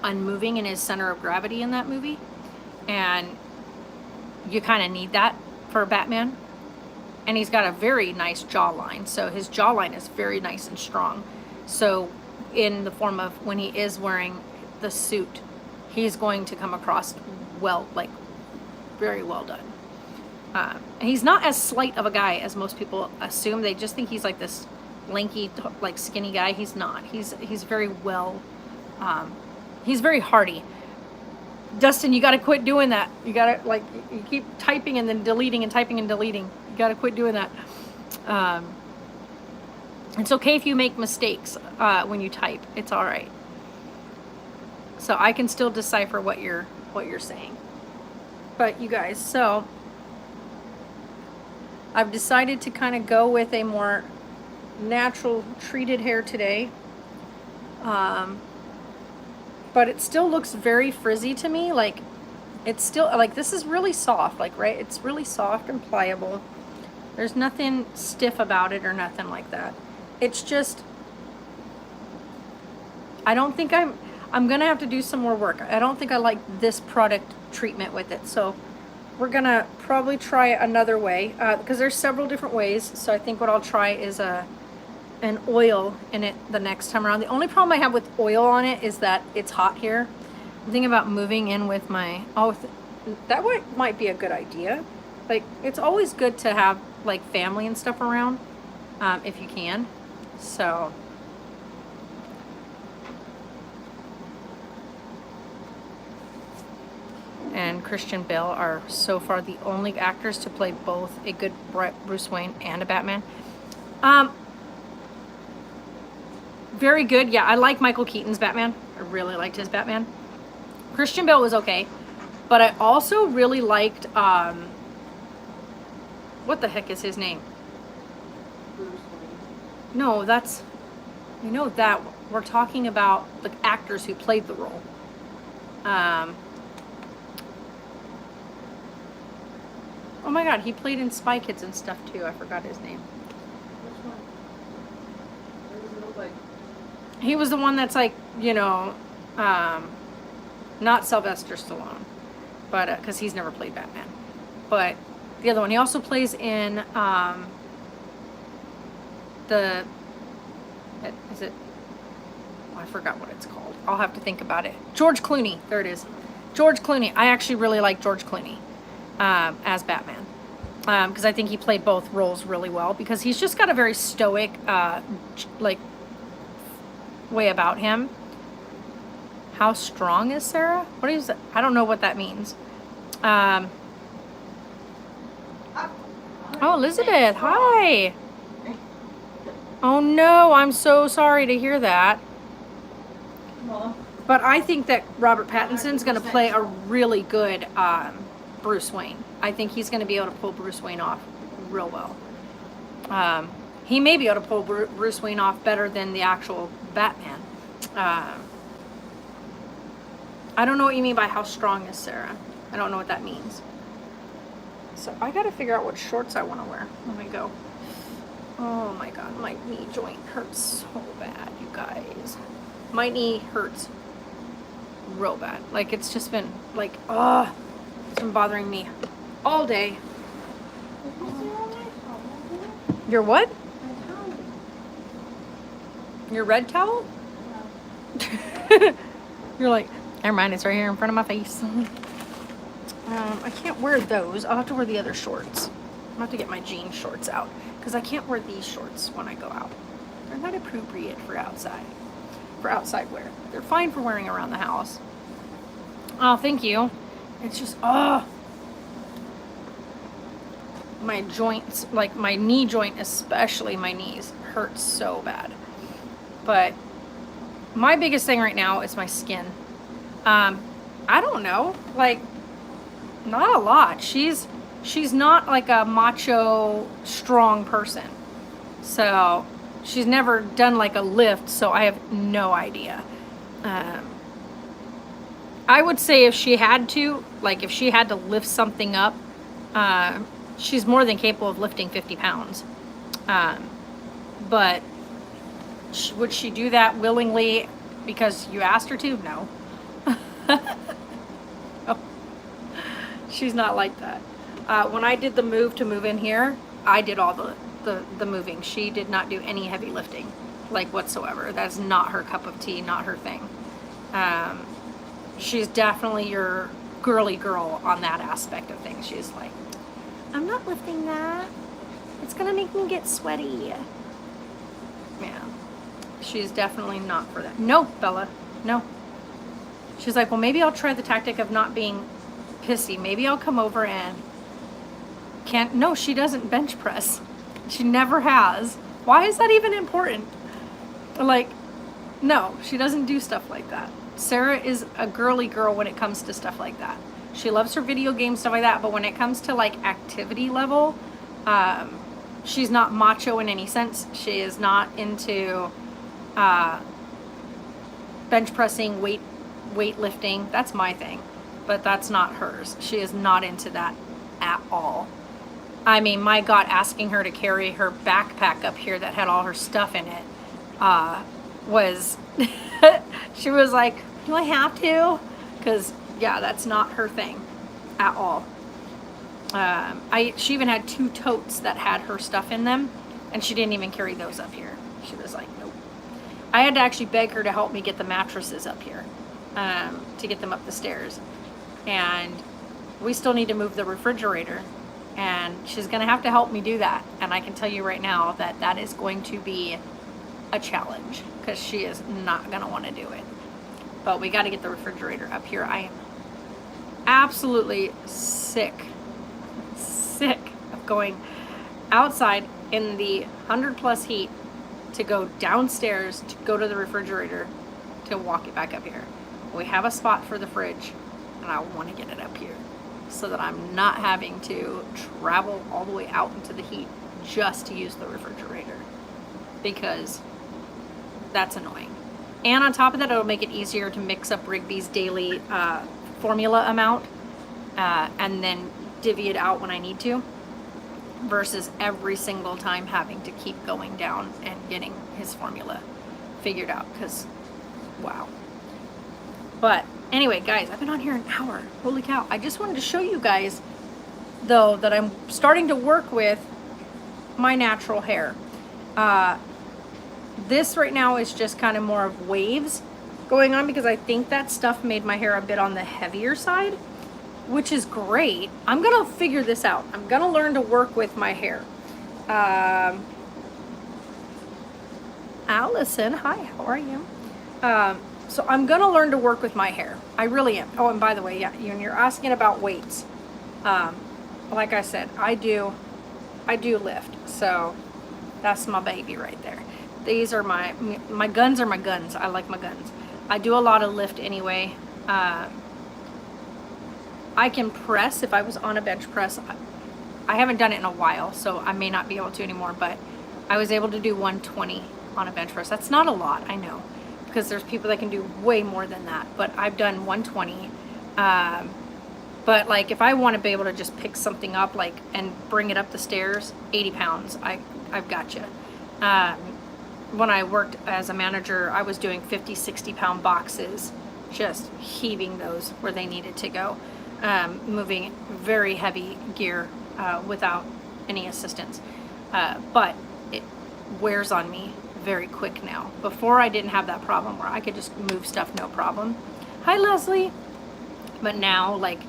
unmoving in his center of gravity in that movie. And you kind of need that for Batman. And he's got a very nice jawline. So his jawline is very nice and strong. So in the form of when he is wearing the suit, he's going to come across well, like very well done. He's not as slight of a guy as most people assume. They just think he's like this lanky, like skinny guy. He's not. He's very well, he's very hardy. Dustin, you got to quit doing that. You got to, like, you keep typing and then deleting and typing and deleting. You got to quit doing that. It's okay if you make mistakes when you type. It's all right. So I can still decipher what you're saying. But you guys, so I've decided to kind of go with a more natural treated hair today. But it still looks very frizzy to me. Like, it's still, like, this is really soft, like, right? It's really soft and pliable. There's nothing stiff about it or nothing like that. It's just, I don't think I'm gonna have to do some more work. I don't think I like this product treatment with it. So we're gonna probably try another way, because there's several different ways. So I think what I'll try is an oil in it the next time around. The only problem I have with oil on it is that it's hot here. I'm thinking about moving in with my, that might be a good idea. Like, it's always good to have like family and stuff around, if you can. So and Christian Bale are so far the only actors to play both a good Bruce Wayne and a Batman. Very good. Yeah, I like Michael Keaton's Batman. I really liked his Batman. Christian Bale was okay. But I also really liked, what the heck is his name? No, that's, you know that. We're talking about the actors who played the role. Oh my God, he played in Spy Kids and stuff too. I forgot his name. Which one? What does it look like? He was the one that's like, you know, not Sylvester Stallone, but because he's never played Batman. But the other one, he also plays in is it? Oh, I forgot what it's called. I'll have to think about it. George Clooney. There it is. George Clooney. I actually really like George Clooney as Batman, because I think he played both roles really well, because he's just got a very stoic like way about him. How strong is Sarah? What is that? I don't know what that means. Oh, Elizabeth, hi. Oh no, I'm so sorry to hear that. But I think that Robert Pattinson's going to play a really good Bruce Wayne. I think he's going to be able to pull Bruce Wayne off real well. He may be able to pull Bruce Wayne off better than the actual Batman. I don't know what you mean by how strong is Sarah. I don't know what that means. So I got to figure out what shorts I want to wear. Let me go. Oh my God, my knee joint hurts so bad, you guys. My knee hurts real bad. Like, it's just been like, it's been bothering me all day. Your what? Your red towel? You're like, never mind, it's right here in front of my face. I can't wear those. I'll have to wear the other shorts. I'll have to get my jean shorts out, because I can't wear these shorts when I go out. They're not appropriate for outside wear. They're fine for wearing around the house. Oh, thank you. It's just, my joints, like my knee joint, especially my knees, hurts so bad. But my biggest thing right now is my skin. I don't know, like, not a lot. She's not like a macho, strong person. So she's never done like a lift, so I have no idea. I would say if she had to, like if she had to lift something up, she's more than capable of lifting 50 pounds. But would she do that willingly because you asked her to? No. No. She's not like that. When I did the move to move in here, I did all the moving. She did not do any heavy lifting, like whatsoever. That's not her cup of tea, not her thing. She's definitely your girly girl on that aspect of things. She's like, I'm not lifting that. It's gonna make me get sweaty. Yeah. She's definitely not for that. No, Bella. No. She's like, well, maybe I'll try the tactic of not being pissy. Maybe I'll come over and can't. No, she doesn't bench press. She never has. Why is that even important? Like, no, she doesn't do stuff like that. Sarah is a girly girl when it comes to stuff like that. She loves her video games, stuff like that. But when it comes to like activity level, she's not macho in any sense. She is not into bench pressing, weightlifting. That's my thing, but that's not hers. She is not into that at all. I mean, my God, asking her to carry her backpack up here that had all her stuff in it was, she was like, do I have to? Because, yeah, that's not her thing at all. She even had 2 totes that had her stuff in them, and she didn't even carry those up here. She was like, nope. I had to actually beg her to help me get the mattresses up here, to get them up the stairs. And we still need to move the refrigerator, and she's going to have to help me do that. And I can tell you right now that that is going to be a challenge, because she is not going to want to do it. But we got to get the refrigerator up here. I am absolutely sick of going outside in the 100+ heat to go downstairs to go to the refrigerator to walk it back up here. We have a spot for the fridge, and I want to get it up here so that I'm not having to travel all the way out into the heat just to use the refrigerator, because that's annoying. And on top of that, it'll make it easier to mix up Rigby's daily formula amount and then divvy it out when I need to, versus every single time having to keep going down and getting his formula figured out, because wow. But anyway, guys, I've been on here an hour. Holy cow. I just wanted to show you guys, though, that I'm starting to work with my natural hair. This right now is just kind of more of waves going on, because I think that stuff made my hair a bit on the heavier side, which is great. I'm going to figure this out. I'm going to learn to work with my hair. Allison, hi, how are you? So I'm going to learn to work with my hair. I really am. Oh, and by the way, yeah, you're asking about weights. Like I said, I do lift. So that's my baby right there. These are my guns are my guns. I like my guns. I do a lot of lift anyway. I can press if I was on a bench press. I haven't done it in a while, so I may not be able to anymore, but I was able to do 120 on a bench press. That's not a lot, I know, because there's people that can do way more than that, but I've done 120. But like if I want to be able to just pick something up like and bring it up the stairs, 80 pounds, I've got you. When I worked as a manager, I was doing 50, 60 pound boxes, just heaving those where they needed to go. Moving very heavy gear without any assistance. But it wears on me very quick now. Before I didn't have that problem where I could just move stuff no problem. Hi, Leslie. But now, like,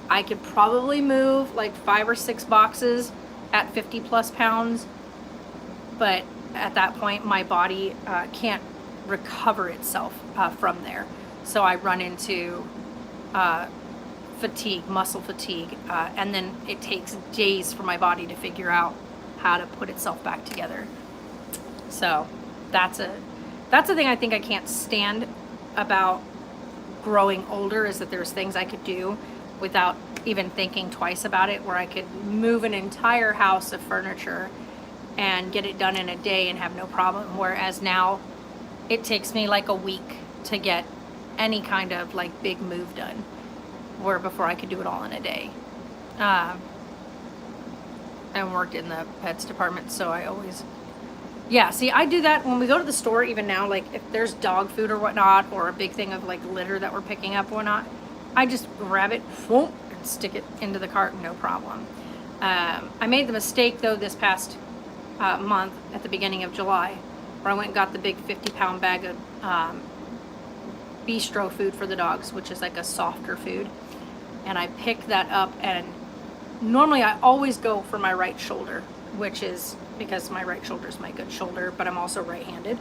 I could probably move like 5 or 6 boxes at 50+ pounds. But at that point, my body can't recover itself from there. So I run into fatigue, muscle fatigue, and then it takes days for my body to figure out how to put itself back together. So that's a thing I think I can't stand about growing older, is that there's things I could do without even thinking twice about it, where I could move an entire house of furniture and get it done in a day and have no problem, whereas now it takes me like a week to get any kind of like big move done, where before I could do it all in a day. And worked in the pets department, so I always, yeah, see, I do that when we go to the store, even now, like if there's dog food or whatnot, or a big thing of like litter that we're picking up or whatnot, I just grab it, whoop, and stick it into the cart, no problem. I made the mistake though this past month at the beginning of July, where I went and got the big 50-pound bag of bistro food for the dogs, which is like a softer food, and I picked that up, and normally I always go for my right shoulder, which is because my right shoulder is my good shoulder, but I'm also right-handed.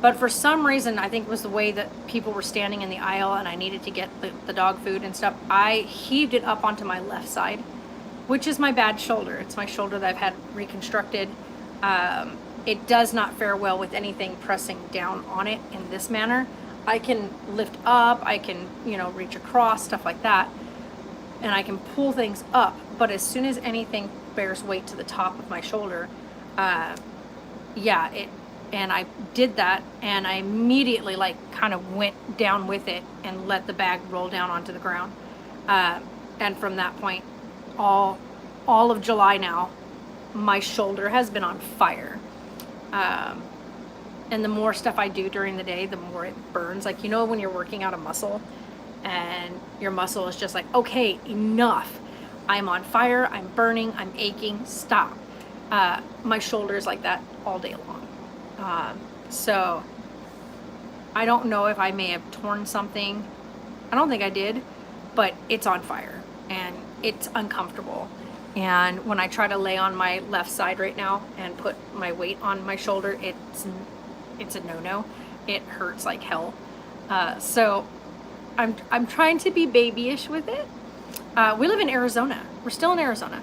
But for some reason, I think it was the way that people were standing in the aisle and I needed to get the dog food and stuff, I heaved it up onto my left side, which is my bad shoulder. It's my shoulder that I've had reconstructed. It does not fare well with anything pressing down on it in this manner. I can lift up, I can, reach across, stuff like that, and I can pull things up, but as soon as anything bears weight to the top of my shoulder, and I did that, and I immediately kind of went down with it and let the bag roll down onto the ground. And from that point, all of July now, my shoulder has been on fire. And the more stuff I do during the day, the more it burns. Like, when you're working out a muscle and your muscle is just like, okay, enough. I'm on fire, I'm burning, I'm aching, stop. My shoulder is like that all day long. So I don't know if I may have torn something. I don't think I did, but it's on fire and it's uncomfortable. And when I try to lay on my left side right now and put my weight on my shoulder, it's a no-no. It hurts like hell. So I'm trying to be babyish with it. We live in Arizona. We're still in Arizona.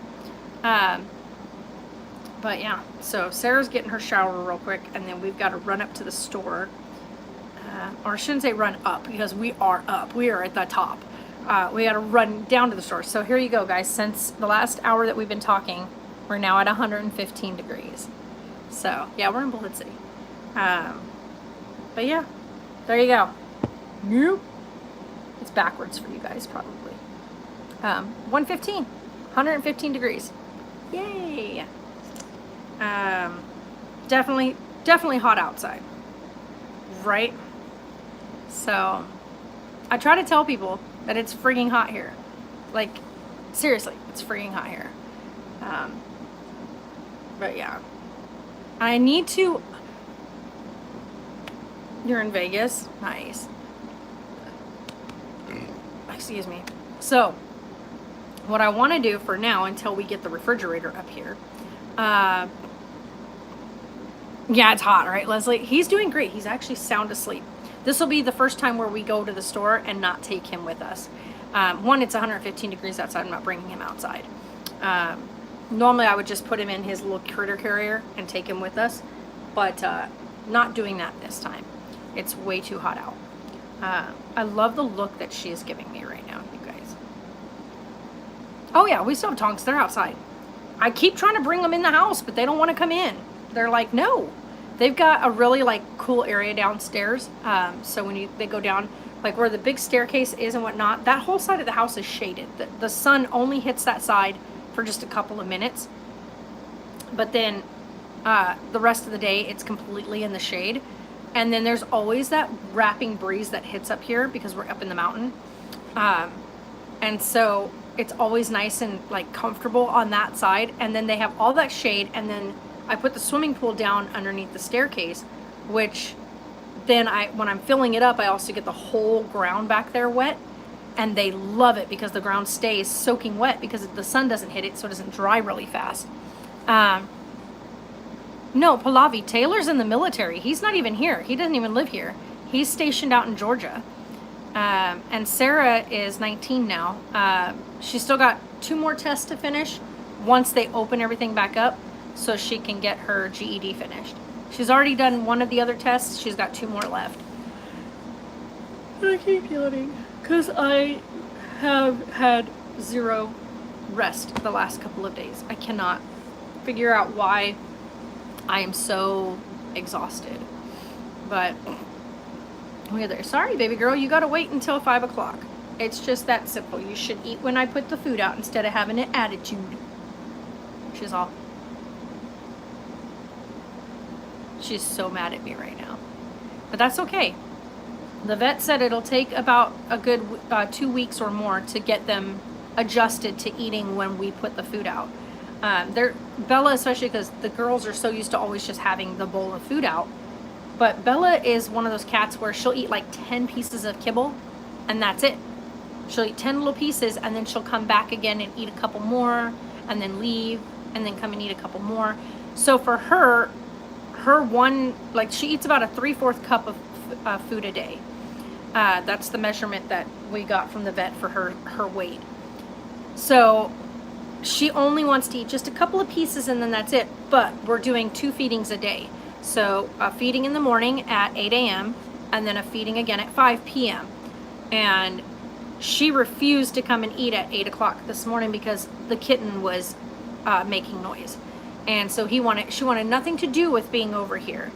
But yeah, so Sarah's getting her shower real quick, and then we've got to run up to the store. Or I shouldn't say run up, because we are up. We are at the top. We got to run down to the store. So here you go, guys. Since the last hour that we've been talking, we're now at 115 degrees. So yeah, we're in Bullet City. But yeah, there you go. Nope. It's backwards for you guys, probably. 115 degrees. Yay. Definitely hot outside, right? So I try to tell people that it's freaking hot here. Like, seriously, it's freaking hot here. But yeah, I need to. You're in Vegas? Nice. Excuse me. So what I want to do for now, until we get the refrigerator up here, yeah, it's hot, right, Leslie? He's doing great. He's actually sound asleep. This will be the first time where we go to the store and not take him with us. One, it's 115 degrees outside. I'm not bringing him outside. Normally, I would just put him in his little critter carrier and take him with us, but not doing that this time. It's way too hot out. I love the look that she is giving me right now, you guys. Oh yeah, we still have Tonks. They're outside. I keep trying to bring them in the house, but they don't want to come in. They're like, no. They've got a really cool area downstairs. So when they go down, like where the big staircase is and whatnot, that whole side of the house is shaded. The sun only hits that side for just a couple of minutes. But then the rest of the day, it's completely in the shade. And then there's always that wrapping breeze that hits up here because we're up in the mountain. And so it's always nice and comfortable on that side. And then they have all that shade, and then I put the swimming pool down underneath the staircase, which then when I'm filling it up, I also get the whole ground back there wet, and they love it because the ground stays soaking wet because the sun doesn't hit it, so it doesn't dry really fast. No, Pallavi, Taylor's in the military. He's not even here. He doesn't even live here. He's stationed out in Georgia. And Sarah is 19 now. She's still got 2 more tests to finish once they open everything back up, so she can get her GED finished. She's already done one of the other tests. She's got 2 more left. And I keep yawning because I have had 0 rest the last couple of days. I cannot figure out why I am so exhausted. But Look at there. Sorry, baby girl, you gotta wait until 5 o'clock. It's just that simple. You should eat when I put the food out instead of having an attitude. She's all. She's so mad at me right now. But that's okay. The vet said it'll take about a good 2 weeks or more to get them adjusted to eating when we put the food out. Bella, especially because the girls are so used to always just having the bowl of food out. But Bella is one of those cats where she'll eat like 10 pieces of kibble and that's it. She'll eat 10 little pieces and then she'll come back again and eat a couple more and then leave and then come and eat a couple more. So for her one, like she eats about a 3/4 cup of food a day. That's the measurement that we got from the vet for her weight. So she only wants to eat just a couple of pieces and then that's it. But we're doing 2 feedings a day. So a feeding in the morning at 8 a.m. and then a feeding again at 5 p.m. And she refused to come and eat at 8 o'clock this morning because the kitten was making noise. And so she wanted nothing to do with being over here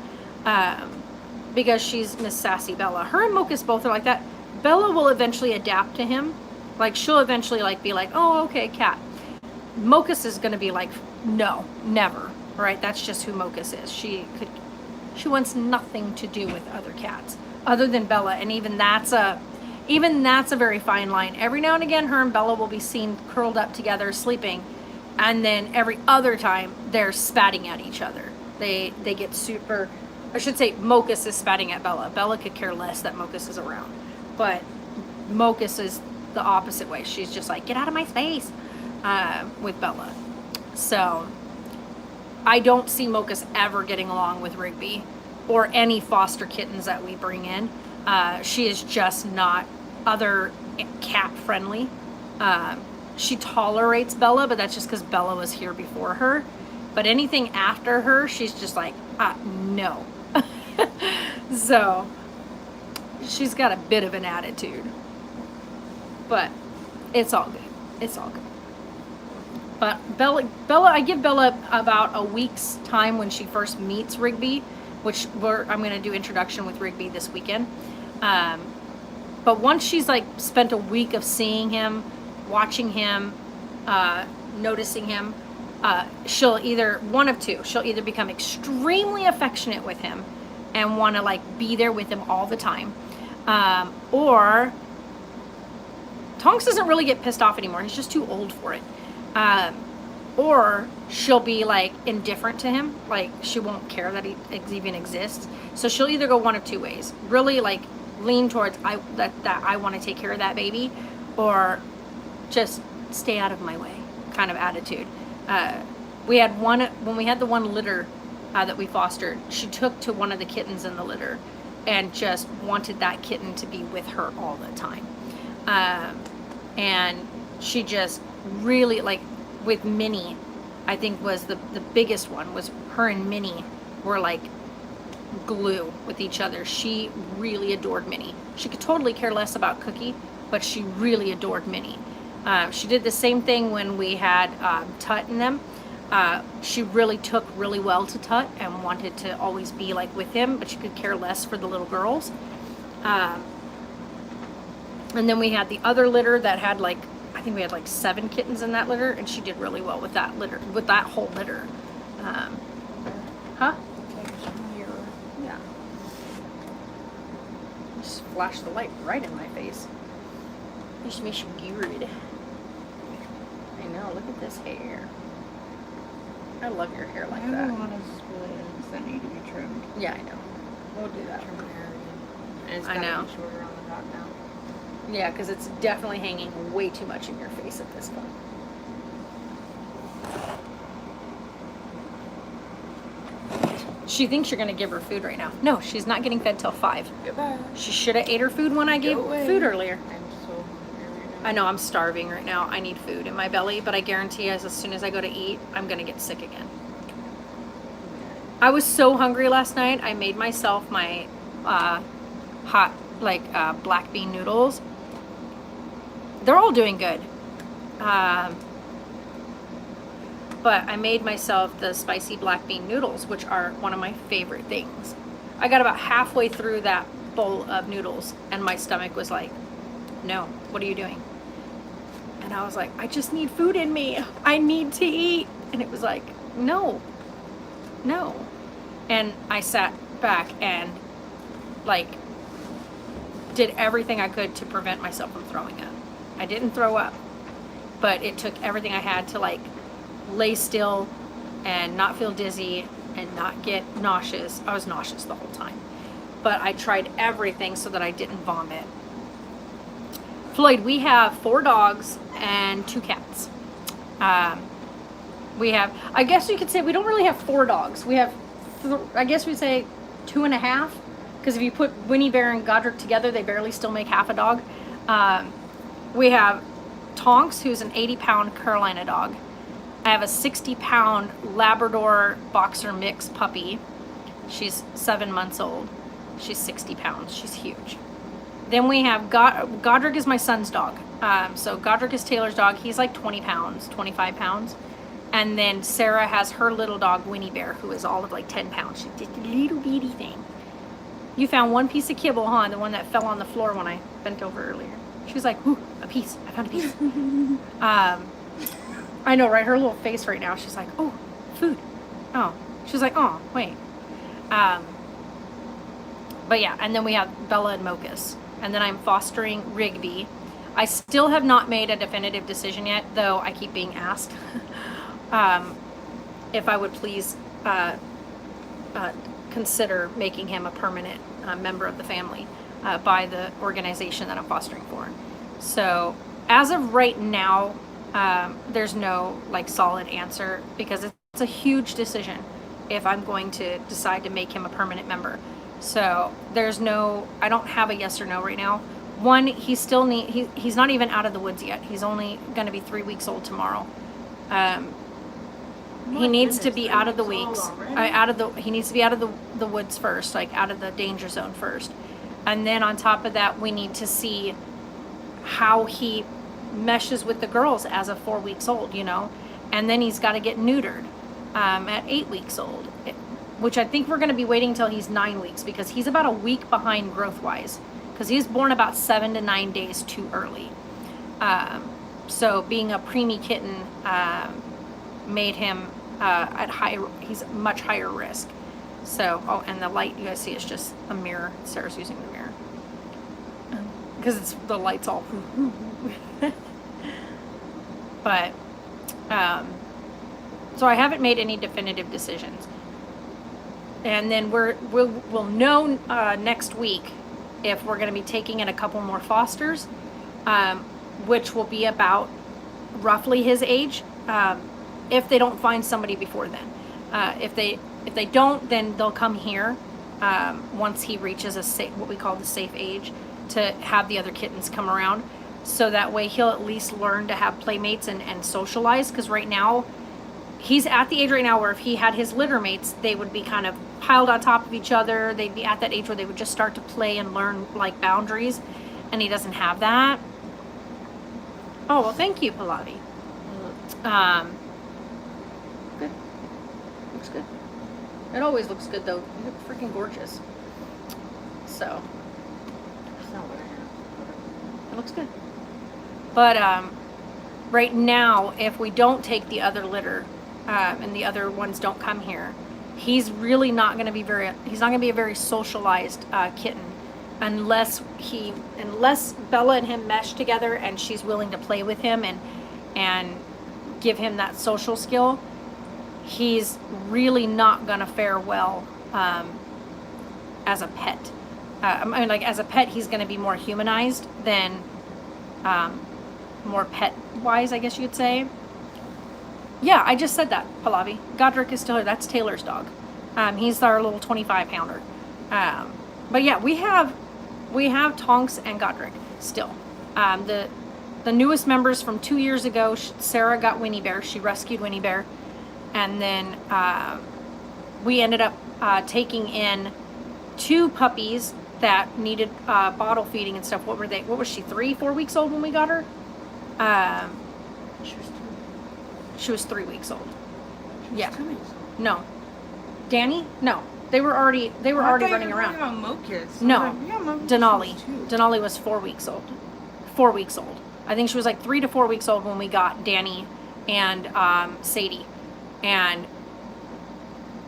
because she's Miss Sassy Bella. Her and Mocus both are like that. Bella will eventually adapt to him. Like she'll eventually like be like, oh, okay, cat. Mocus is going to be like, no, never. Right? That's just who Mocus is. She wants nothing to do with other cats other than Bella. And even that's a very fine line. Every now and again, her and Bella will be seen curled up together, sleeping. And then every other time they're spatting at each other. They get super, I should say Mocus is spatting at Bella. Bella could care less that Mocus is around. But Mocus is the opposite way. She's just like, get out of my space with Bella. So I don't see Mocus ever getting along with Rigby or any foster kittens that we bring in. She is just not other cat friendly. She tolerates Bella, but that's just because Bella was here before her. But anything after her, she's just like, no. So she's got a bit of an attitude. But it's all good. It's all good. But Bella, I give Bella about a week's time when she first meets Rigby, which I'm going to do introduction with Rigby this weekend. But once she's like spent a week of seeing him, watching him, noticing him, she'll either, one of two, she'll either become extremely affectionate with him and want to like be there with him all the time. Or Tonks doesn't really get pissed off anymore. He's just too old for it. Or she'll be like indifferent to him. Like she won't care that he even exists. So she'll either go one of two ways. Really like lean towards that I want to take care of that baby, or just stay out of my way kind of attitude. We had one, when we had the one litter that we fostered, she took to one of the kittens in the litter and just wanted that kitten to be with her all the time. And she just really, like with Minnie, I think was the biggest one, was her and Minnie were like glue with each other. She really adored Minnie. She could totally care less about Cookie, but she really adored Minnie. She did the same thing when we had Tut and them. She really took really well to Tut and wanted to always be like with him, but she could care less for the little girls. And then we had the other litter that had like, I think we had like 7 kittens in that litter, and she did really well with that litter, with that whole litter. Huh? Yeah. Just flashed the light right in my face. Just makes you geared. I know, look at this hair. I love your hair like that. I have a lot of split ends that need to be trimmed. Yeah, I know. We'll do that. Trim an area. And it's I gotta know. be shorter on the top now. Yeah, because it's definitely hanging way too much in your face at this point. She thinks you're going to give her food right now. No, she's not getting fed till 5. Goodbye. She should have ate her food when I gave Go away. food earlier. I'm so hungry right now. I know, I'm starving right now. I need food in my belly, but I guarantee as soon as I go to eat, I'm going to get sick again. I was so hungry last night. I made myself my hot, black bean noodles. They're all doing good. But I made myself the spicy black bean noodles, which are one of my favorite things. I got about halfway through that bowl of noodles, and my stomach was like, no, what are you doing? And I was like, I just need food in me. I need to eat. And it was like, no. And I sat back and like did everything I could to prevent myself from throwing up. I didn't throw up, but it took everything I had to like lay still and not feel dizzy and not get nauseous. I was nauseous the whole time, but I tried everything so that I didn't vomit. Floyd, we have 4 dogs and 2 cats. We have, I guess you could say we don't really have 4 dogs. We have, I guess we'd say 2.5, because if you put Winnie Bear and Godric together, they barely still make half a dog. We have Tonks, who's an 80-pound Carolina dog. I have a 60-pound Labrador Boxer mix puppy. She's 7 months old. She's 60 pounds. She's huge. Then we have Godric is my son's dog. So Godric is Taylor's dog. He's like 20 pounds, 25 pounds. And then Sarah has her little dog, Winnie Bear, who is all of like 10 pounds. She's just a little bitty thing. You found one piece of kibble, huh? The one that fell on the floor when I bent over earlier. She was like, ooh, a piece. I found a piece. I know, right? Her little face right now. She's like, oh, food. Oh. She's like, oh, wait. But yeah, and then we have Bella and Mocus. And then I'm fostering Rigby. I still have not made a definitive decision yet, though I keep being asked if I would please consider making him a permanent member of the family by the organization that I'm fostering for. So as of right now, there's no like solid answer, because it's a huge decision if I'm going to decide to make him a permanent member. So there's no, I don't have a yes or no right now. One, he's not even out of the woods yet. He's only going to be 3 weeks old tomorrow. He needs to be out of the weeks, he needs to be out of the woods first, like out of the danger zone first. And then on top of that, we need to see how he meshes with the girls as of 4 weeks old, you know? And then he's got to get neutered at 8 weeks old, which I think we're going to be waiting until he's 9 weeks, because he's about a week behind growth-wise, because he's born about 7 to 9 days too early. So being a preemie kitten made him he's much higher risk. So, oh, and the light you guys see is just a mirror. Sarah's using the mirror because the light's all but so I haven't made any definitive decisions, and then we'll know next week if we're going to be taking in a couple more fosters, which will be about roughly his age, if they don't find somebody before then. If they don't, then they'll come here once he reaches what we call the safe age, to have the other kittens come around, so that way he'll at least learn to have playmates and socialize. Because right now he's at the age right now where if he had his litter mates, they would be kind of piled on top of each other. They'd be at that age where they would just start to play and learn like boundaries, and he doesn't have that. Oh, well, thank you, Pallavi. Good. Looks good. It always looks good, though. You look freaking gorgeous. So, That's not what I have. it looks good. But right now, if we don't take the other litter, and the other ones don't come here, he's really not going to be he's not going to be a very socialized kitten, unless Bella and him mesh together and she's willing to play with him and give him that social skill. He's really not going to fare well as a pet. I mean, like, as a pet, he's going to be more humanized than more pet-wise, I guess you could say. Yeah, I just said that, Pallavi. Godric is still here. That's Taylor's dog. He's our little 25-pounder. But yeah, we have Tonks and Godric still. The newest members from 2 years ago, Sarah got Winnie Bear. She rescued Winnie Bear. And then we ended up taking in 2 puppies that needed bottle feeding and stuff. What were they? What was she, 3-4 weeks old when we got her? She was 3 weeks old. She was Yeah. 2 weeks. No. Danny? No. They were already running around. About Mocus. No, Mocus Denali. was two. Denali was 4 weeks old. 4 weeks old. I think she was like 3 to 4 weeks old when we got Danny and Sadie. And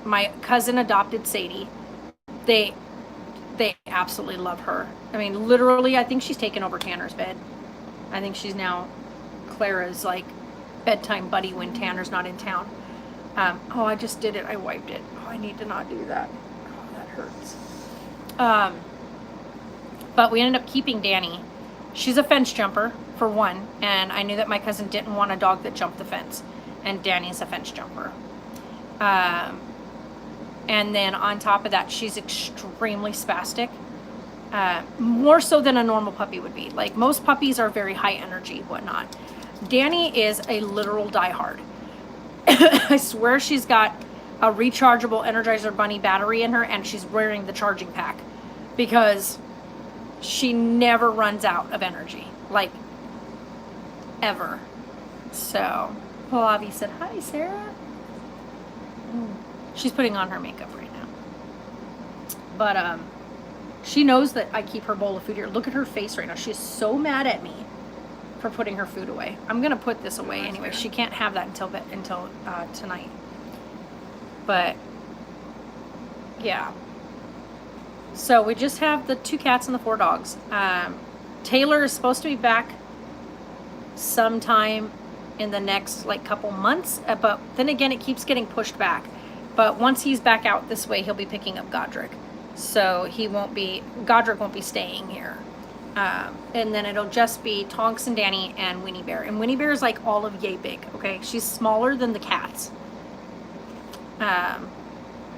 my cousin adopted Sadie. They absolutely love her. I mean, literally, I think she's taken over Tanner's bed. I think she's now Clara's like bedtime buddy when Tanner's not in town. Oh, I just did it. I wiped it. Oh, I need to not do that. Oh, that hurts. But we ended up keeping Danny. She's a fence jumper, for one, and I knew that my cousin didn't want a dog that jumped the fence, and Danny's a fence jumper. And then on top of that, she's extremely spastic, more so than a normal puppy would be. Like, most puppies are very high energy, whatnot. Danny is a literal diehard. I swear she's got a rechargeable Energizer Bunny battery in her, and she's wearing the charging pack because she never runs out of energy, like, ever. So, Pallavi said, "Hi, Sarah." She's putting on her makeup right now. But, she knows that I keep her bowl of food here. Look at her face right now. She's so mad at me for putting her food away. I'm going to put this away anyway. She can't have that until tonight. But, yeah. So we just have the 2 cats and the 4 dogs. Taylor is supposed to be back sometime in the next like couple months, but then again it keeps getting pushed back. But once he's back out this way, he'll be picking up Godric, so Godric won't be staying here. And then it'll just be Tonks and Danny and Winnie Bear. And Winnie Bear is like all of yay big, okay? She's smaller than the cats.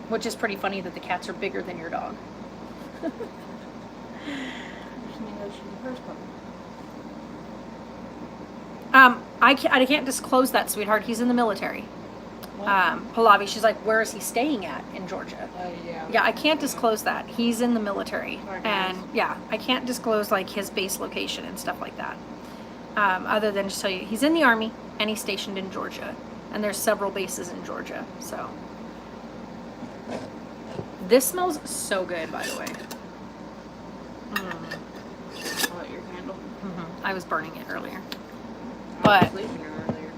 Which is pretty funny that the cats are bigger than your dog. I can't disclose that, sweetheart. He's in the military. Pallavi, she's like, where is he staying at in Georgia? Yeah, I can't disclose that. He's in the military. And yeah, I can't disclose like his base location and stuff like that. Other than just tell you, he's in the Army and he's stationed in Georgia. And there's several bases in Georgia, so. This smells so good, by the way. What, your candle? I was burning it earlier. I But, was sleeping here earlier.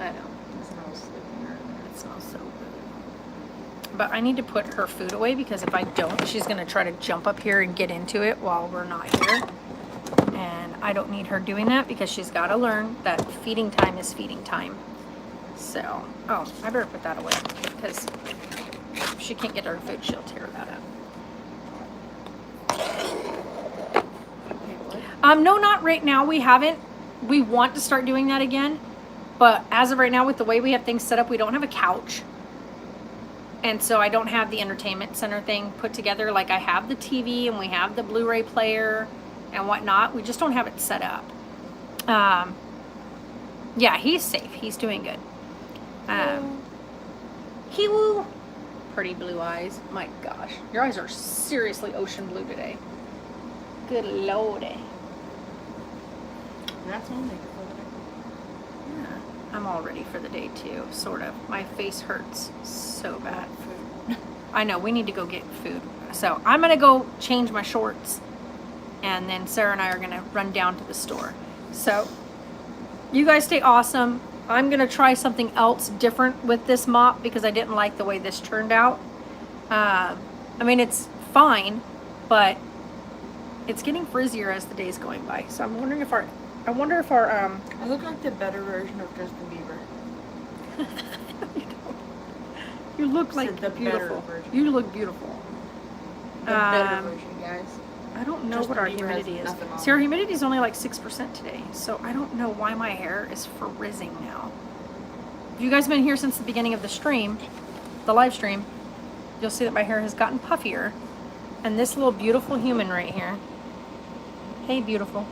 I know. It smells sleeping earlier. It smells so good. But I need to put her food away because if I don't, she's going to try to jump up here and get into it while we're not here. And I don't need her doing that because she's got to learn that feeding time is feeding time. So, oh, I better put that away because if she can't get her food, she'll tear that up. No, not right now. We haven't. We want to start doing that again. But as of right now, with the way we have things set up, we don't have a couch. And so I don't have the entertainment center thing put together. Like I have the TV and we have the Blu-ray player and whatnot. We just don't have it set up. Yeah, he's safe. He's doing good. He-woo. Pretty blue eyes. My gosh. Your eyes are seriously ocean blue today. Good lordy. That's all makeup over there. Yeah, I'm all ready for the day too, sort of. My face hurts so bad. Food. I know, we need to go get food. So I'm gonna go change my shorts and then Sarah and I are gonna run down to the store. So you guys stay awesome. I'm gonna try something else different with this mop because I didn't like the way this turned out. I mean, it's fine, but it's getting frizzier as the day's going by. So I'm wondering if our I look like the better version of Justin Bieber. you look like the beautiful. better version. You look beautiful. The better version, guys. I don't know Justin what our Bieber humidity has is. nothing on See, our it. humidity is only like 6% today, so I don't know why my hair is frizzing now. If you guys have been here since the beginning of the stream, the live stream, you'll see that my hair has gotten puffier. And this little beautiful human right here. Hey, beautiful.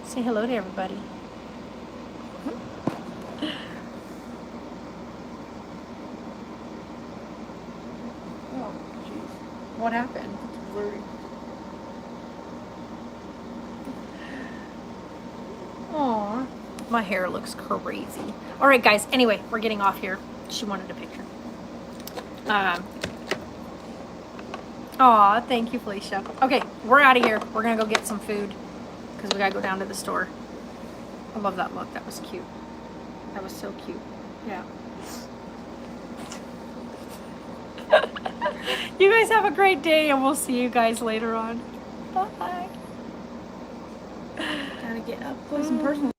Say hello to everybody. Oh, jeez. What happened? Blurry. Aw, my hair looks crazy. All right, guys. Anyway, we're getting off here. She wanted a picture. Aw, thank you, Felicia. Okay, we're out of here. We're gonna go get some food because we gotta go down to the store. I love that look. That was cute. That was so cute. Yeah. You guys have a great day, and we'll see you guys later on. Bye. Gotta get up close and personal.